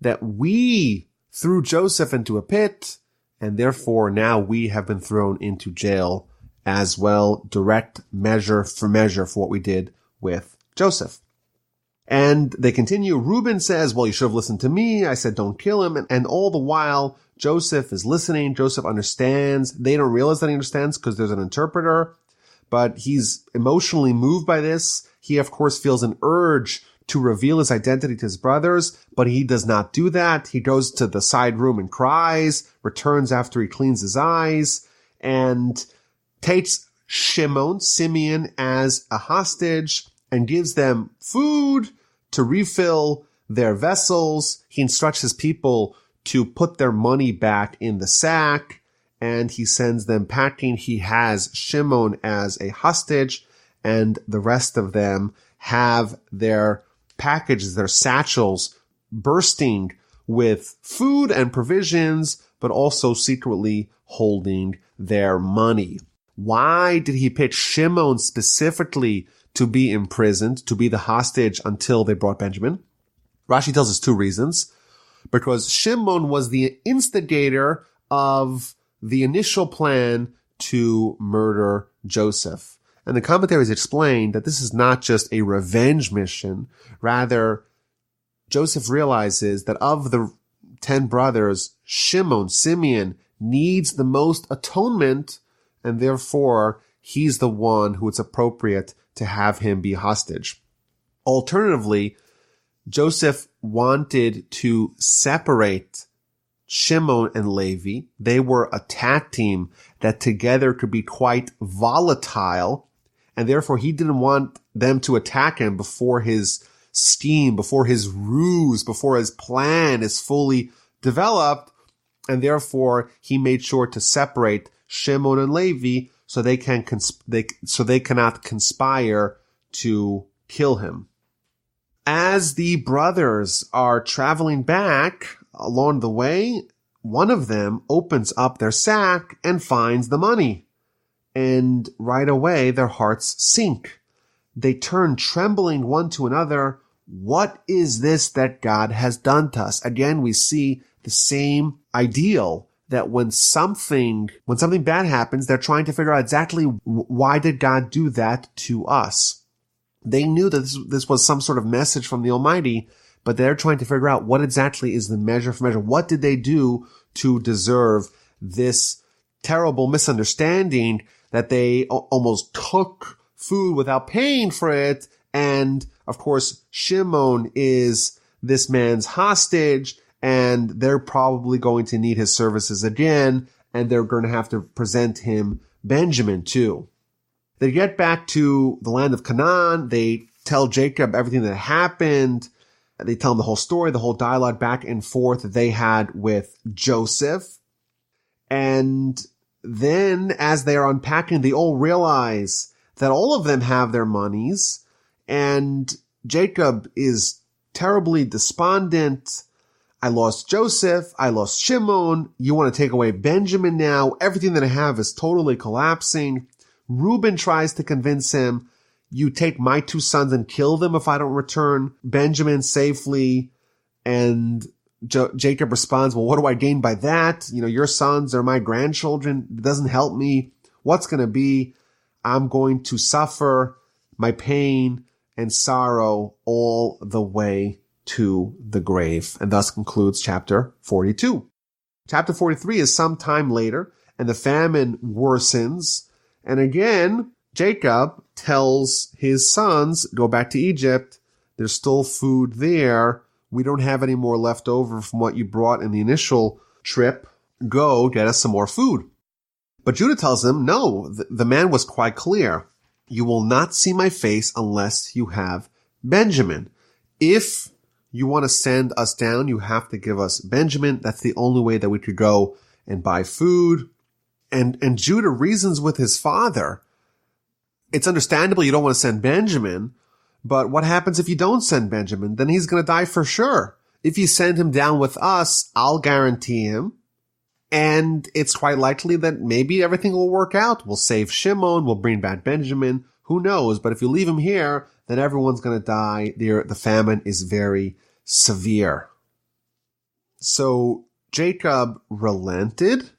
that we threw Joseph into a pit, and therefore now we have been thrown into jail as well, direct measure for what we did with Joseph. And they continue. Reuben says, well, you should have listened to me. I said, don't kill him. And all the while, Joseph is listening. Joseph understands. They don't realize that he understands because there's an interpreter, but he's emotionally moved by this. He, of course, feels an urge to reveal his identity to his brothers, but he does not do that. He goes to the side room and cries, returns after he cleans his eyes, and takes Simeon, as a hostage and gives them food to refill their vessels. He instructs his people to put their money back in the sack, and he sends them packing. He has Shimon as a hostage, and the rest of them have their packages, their satchels bursting with food and provisions, but also secretly holding their money. Why did he pick Shimon specifically to be imprisoned, to be the hostage until they brought Benjamin? Rashi tells us 2 reasons. Because Shimon was the instigator of the initial plan to murder Joseph. And the commentaries explain that this is not just a revenge mission. Rather, Joseph realizes that of the 10 brothers, Simeon, needs the most atonement, and therefore he's the one who it's appropriate to have him be hostage. Alternatively, Joseph wanted to separate Shimon and Levi. They were a tag team that together could be quite volatile, and therefore he didn't want them to attack him before his scheme, before his ruse, before his plan is fully developed, and therefore he made sure to separate Shimon and Levi so they cannot conspire to kill him. As the brothers are traveling back along the way, one of them opens up their sack and finds the money. And right away, their hearts sink. They turn trembling one to another. What is this that God has done to us? Again, we see the same ideal that when something bad happens, they're trying to figure out exactly why did God do that to us. They knew that this was some sort of message from the Almighty, but they're trying to figure out what exactly is the measure for measure. What did they do to deserve this terrible misunderstanding that they almost took food without paying for it? And of course, Shimon is this man's hostage, and they're probably going to need his services again, and they're going to have to present him Benjamin too. They get back to the land of Canaan. They tell Jacob everything that happened. They tell him the whole story, the whole dialogue back and forth that they had with Joseph. And then as they are unpacking, they all realize that all of them have their monies. And Jacob is terribly despondent. I lost Joseph. I lost Shimon. You want to take away Benjamin now. Everything that I have is totally collapsing. Reuben tries to convince him, you take my two sons and kill them if I don't return Benjamin safely. And Jacob responds, well, what do I gain by that? Your sons are my grandchildren. It doesn't help me. What's going to be? I'm going to suffer my pain and sorrow all the way to the grave. And thus concludes chapter 42. Chapter 43 is some time later, and the famine worsens. And again, Jacob tells his sons, go back to Egypt. There's still food there. We don't have any more left over from what you brought in the initial trip. Go get us some more food. But Judah tells him, no, the man was quite clear. You will not see my face unless you have Benjamin. If you want to send us down, you have to give us Benjamin. That's the only way that we could go and buy food. And Judah reasons with his father. It's understandable you don't want to send Benjamin, but what happens if you don't send Benjamin? Then he's going to die for sure. If you send him down with us, I'll guarantee him. And it's quite likely that maybe everything will work out. We'll save Shimon. We'll bring back Benjamin. Who knows? But if you leave him here, then everyone's going to die. The famine is very severe. So Jacob relented.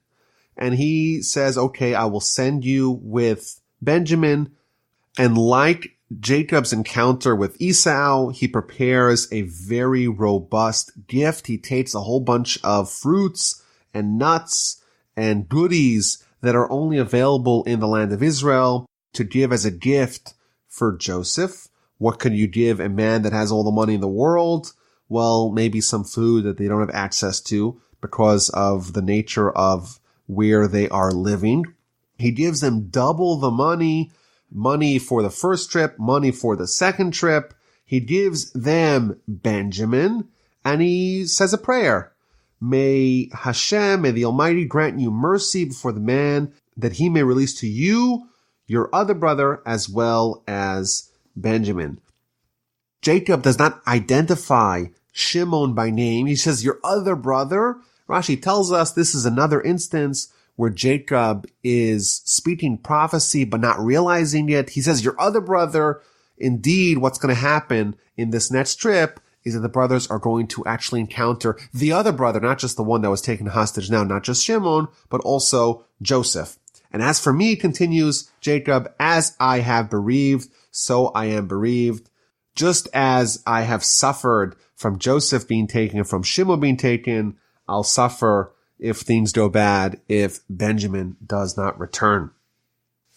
And he says, okay, I will send you with Benjamin. And like Jacob's encounter with Esau, he prepares a very robust gift. He takes a whole bunch of fruits and nuts and goodies that are only available in the land of Israel to give as a gift for Joseph. What can you give a man that has all the money in the world? Well, maybe some food that they don't have access to because of the nature of where they are living. He gives them double the money for the first trip, money for the second trip. He gives them Benjamin, and he says a prayer. May the Almighty grant you mercy before the man, that he may release to you your other brother as well as Benjamin. Jacob does not identify Shimon by name. He says, your other brother. Rashi tells us this is another instance where Jacob is speaking prophecy but not realizing it. He says, your other brother. Indeed, what's going to happen in this next trip is that the brothers are going to actually encounter the other brother, not just the one that was taken hostage now, not just Shimon, but also Joseph. And as for me, continues Jacob, as I have bereaved, so I am bereaved. Just as I have suffered from Joseph being taken and from Shimon being taken, I'll suffer if things go bad, if Benjamin does not return.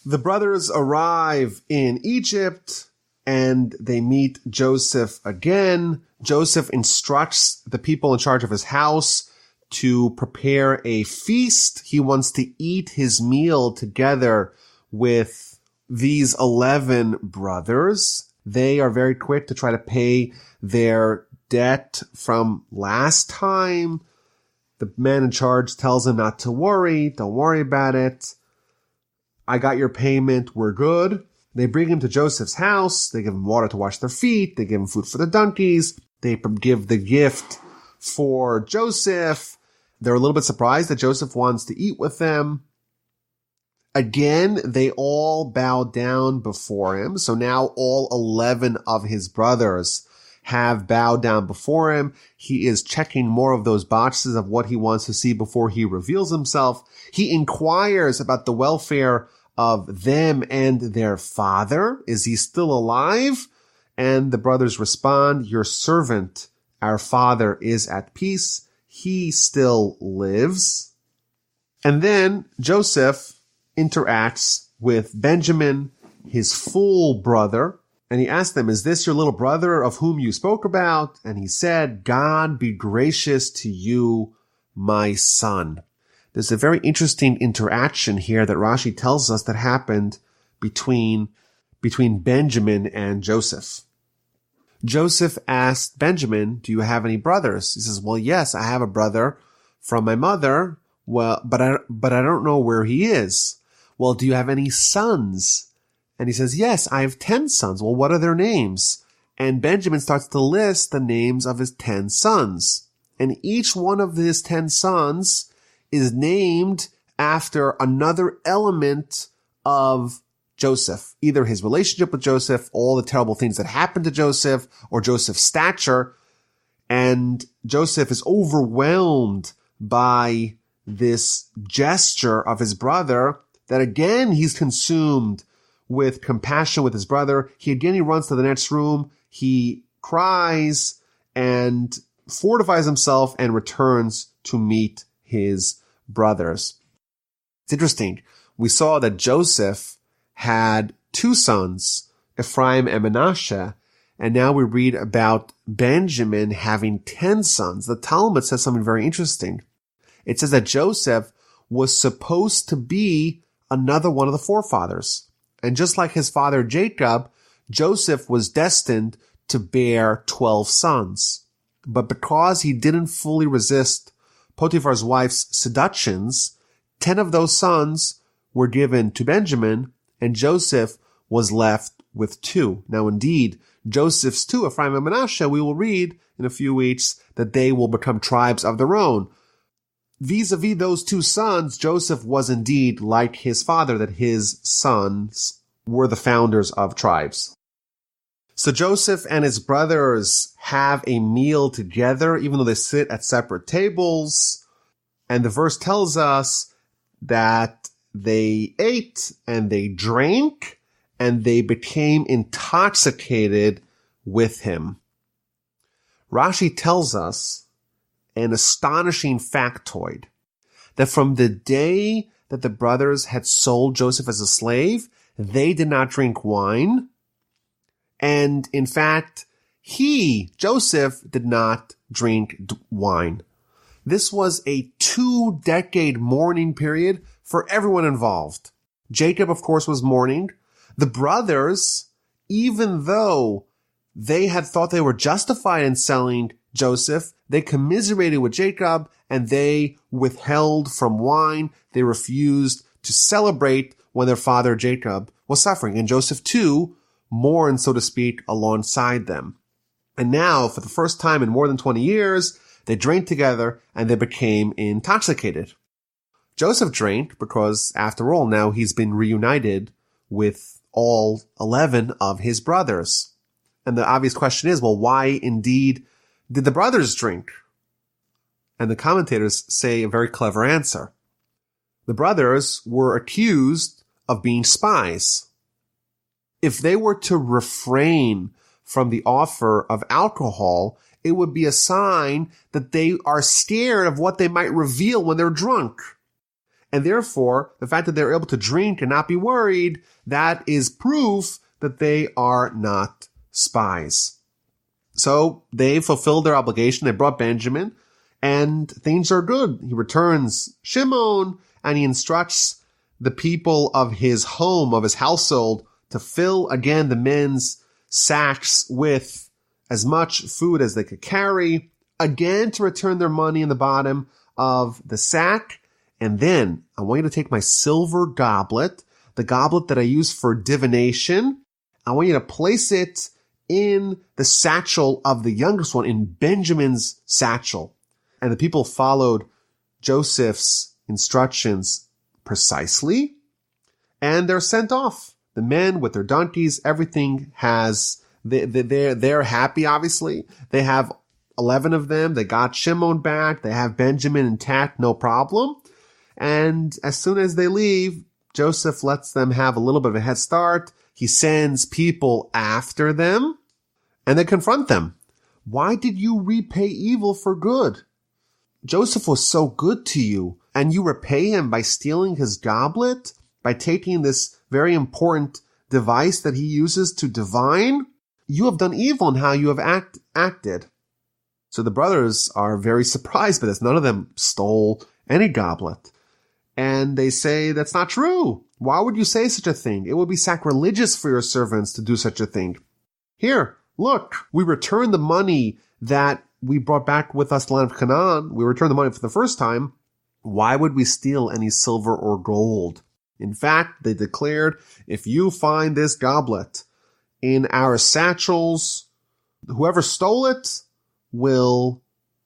The brothers arrive in Egypt, and they meet Joseph again. Joseph instructs the people in charge of his house to prepare a feast. He wants to eat his meal together with these 11 brothers. They are very quick to try to pay their debt from last time. The man in charge tells them not to worry. Don't worry about it. I got your payment. We're good. They bring him to Joseph's house. They give him water to wash their feet. They give him food for the donkeys. They give the gift for Joseph. They're a little bit surprised that Joseph wants to eat with them. Again, they all bow down before him. So now all 11 of his brothers have bowed down before him. He is checking more of those boxes of what he wants to see before he reveals himself. He inquires about the welfare of them and their father. Is he still alive? And the brothers respond, your servant, our father, is at peace. He still lives. And then Joseph interacts with Benjamin, his full brother, and he asked them, is this your little brother of whom you spoke about? And he said, God be gracious to you, my son. There's a very interesting interaction here that Rashi tells us that happened between Benjamin and Joseph. Joseph asked Benjamin, do you have any brothers? He says, well, yes, I have a brother from my mother. Well, but I don't know where he is. Well, do you have any sons? And he says, yes, I have 10 sons. Well, what are their names? And Benjamin starts to list the names of his 10 sons. And each one of his 10 sons is named after another element of Joseph, either his relationship with Joseph, all the terrible things that happened to Joseph, or Joseph's stature. And Joseph is overwhelmed by this gesture of his brother that again, he's consumed with compassion with his brother. He runs to the next room. He cries and fortifies himself and returns to meet his brothers. It's interesting. We saw that Joseph had 2 sons, Ephraim and Manasseh, and now we read about Benjamin having 10 sons. The Talmud says something very interesting. It says that Joseph was supposed to be another one of the forefathers. And just like his father Jacob, Joseph was destined to bear 12 sons. But because he didn't fully resist Potiphar's wife's seductions, 10 of those sons were given to Benjamin, and Joseph was left with 2. Now, indeed, Joseph's 2, Ephraim and Manasseh, we will read in a few weeks that they will become tribes of their own. Vis-a-vis those 2 sons, Joseph was indeed like his father, that his sons were the founders of tribes. So Joseph and his brothers have a meal together, even though they sit at separate tables. And the verse tells us that they ate and they drank and they became intoxicated with him. Rashi tells us an astonishing factoid that from the day that the brothers had sold Joseph as a slave, they did not drink wine. And in fact, Joseph, did not drink wine. This was a 2-decade mourning period for everyone involved. Jacob, of course, was mourning. The brothers, even though they had thought they were justified in selling Joseph, they commiserated with Jacob and they withheld from wine. They refused to celebrate when their father Jacob was suffering. And Joseph too mourned, so to speak, alongside them. And now, for the first time in more than 20 years, they drank together and they became intoxicated. Joseph drank because, after all, now he's been reunited with all 11 of his brothers. And the obvious question is, well, why indeed did the brothers drink? And the commentators say a very clever answer. The brothers were accused of being spies. If they were to refrain from the offer of alcohol, it would be a sign that they are scared of what they might reveal when they're drunk. And therefore, the fact that they're able to drink and not be worried, that is proof that they are not spies. So they fulfilled their obligation. They brought Benjamin, and things are good. He returns Shimon, and he instructs the people of his home, of his household, to fill again the men's sacks with as much food as they could carry, again to return their money in the bottom of the sack. And then I want you to take my silver goblet, the goblet that I use for divination. I want you to place it in the satchel of the youngest one, in Benjamin's satchel. And the people followed Joseph's instructions precisely, and they're sent off. The men with their donkeys, everything they're happy, obviously. They have 11 of them. They got Shimon back. They have Benjamin intact, no problem. And as soon as they leave, Joseph lets them have a little bit of a head start. He sends people after them, and they confront them. Why did you repay evil for good? Joseph was so good to you, and you repay him by stealing his goblet, by taking this very important device that he uses to divine? You have done evil in how you have acted. So the brothers are very surprised by this. None of them stole any goblet. And they say, that's not true. Why would you say such a thing? It would be sacrilegious for your servants to do such a thing. Here, look, we returned the money that we brought back with us to the land of Canaan. We returned the money for the first time. Why would we steal any silver or gold? In fact, they declared, if you find this goblet in our satchels, whoever stole it will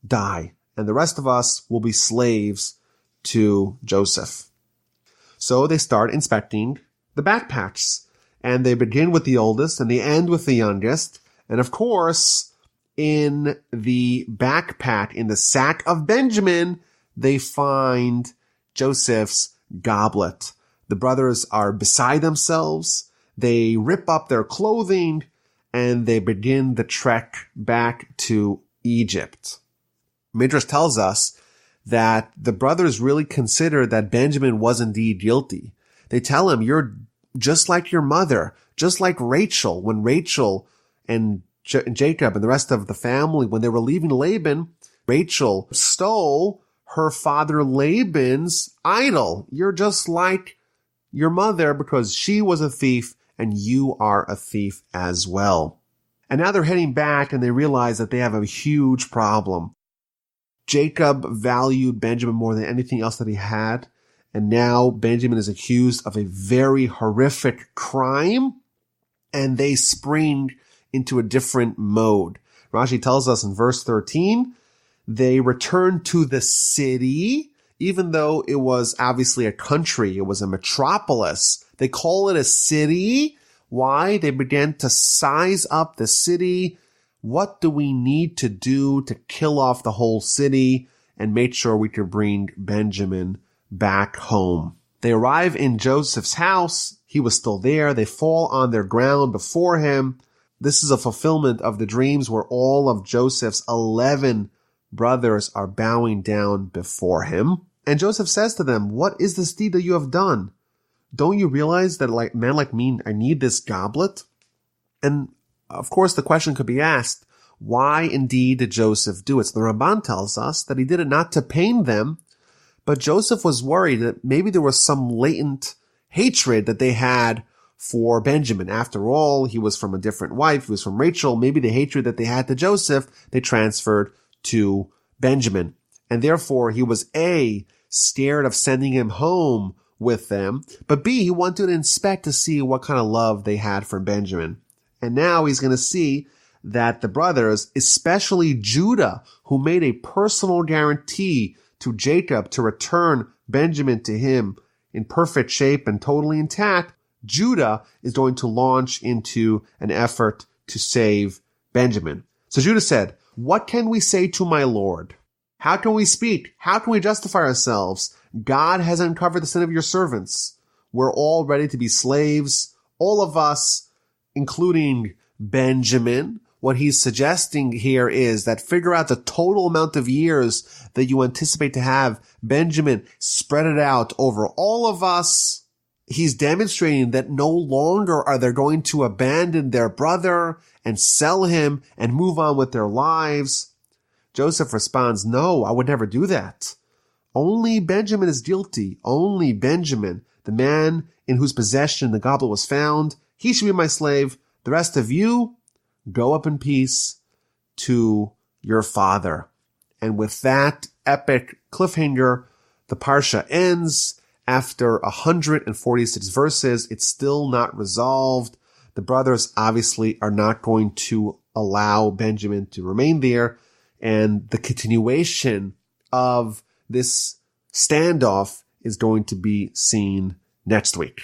die, and the rest of us will be slaves to Joseph. So they start inspecting the backpacks, and they begin with the oldest and they end with the youngest. And of course, in the backpack, in the sack of Benjamin, they find Joseph's goblet. The brothers are beside themselves. They rip up their clothing, and they begin the trek back to Egypt. Midrash tells us that the brothers really consider that Benjamin was indeed guilty. They tell him, you're just like your mother, just like Rachel. When Rachel and Jacob and the rest of the family, when they were leaving Laban, Rachel stole her father Laban's idol. You're just like your mother, because she was a thief and you are a thief as well. And now they're heading back, and they realize that they have a huge problem. Jacob valued Benjamin more than anything else that he had. And now Benjamin is accused of a very horrific crime, and they spring into a different mode. Rashi tells us in verse 13, they returned to the city, even though it was obviously a country. It was a metropolis. They call it a city. Why? They began to size up the city. What do we need to do to kill off the whole city and make sure we can bring Benjamin back home? They arrive in Joseph's house. He was still there. They fall on their ground before him. This is a fulfillment of the dreams where all of Joseph's 11 brothers are bowing down before him. And Joseph says to them, what is this deed that you have done? Don't you realize that like man like me, I need this goblet? And of course, the question could be asked, why indeed did Joseph do it? So the Ramban tells us that he did it not to pain them, but Joseph was worried that maybe there was some latent hatred that they had for Benjamin. After all, he was from a different wife. He was from Rachel. Maybe the hatred that they had to Joseph, they transferred to Benjamin. And therefore, he was A, scared of sending him home with them, but B, he wanted to inspect to see what kind of love they had for Benjamin. And now he's going to see that the brothers, especially Judah, who made a personal guarantee to Jacob to return Benjamin to him in perfect shape and totally intact, Judah is going to launch into an effort to save Benjamin. So Judah said, what can we say to my Lord? How can we speak? How can we justify ourselves? God has uncovered the sin of your servants. We're all ready to be slaves, all of us, including Benjamin. What he's suggesting here is that figure out the total amount of years that you anticipate to have Benjamin, spread it out over all of us. he's demonstrating that no longer are they going to abandon their brother and sell him and move on with their lives. Joseph responds, no, I would never do that. Only Benjamin is guilty. Only Benjamin, the man in whose possession the goblet was found, he should be my slave. The rest of you, go up in peace to your father. And with that epic cliffhanger, the Parsha ends. After 146 verses, it's still not resolved. The brothers obviously are not going to allow Benjamin to remain there. And the continuation of this standoff is going to be seen next week.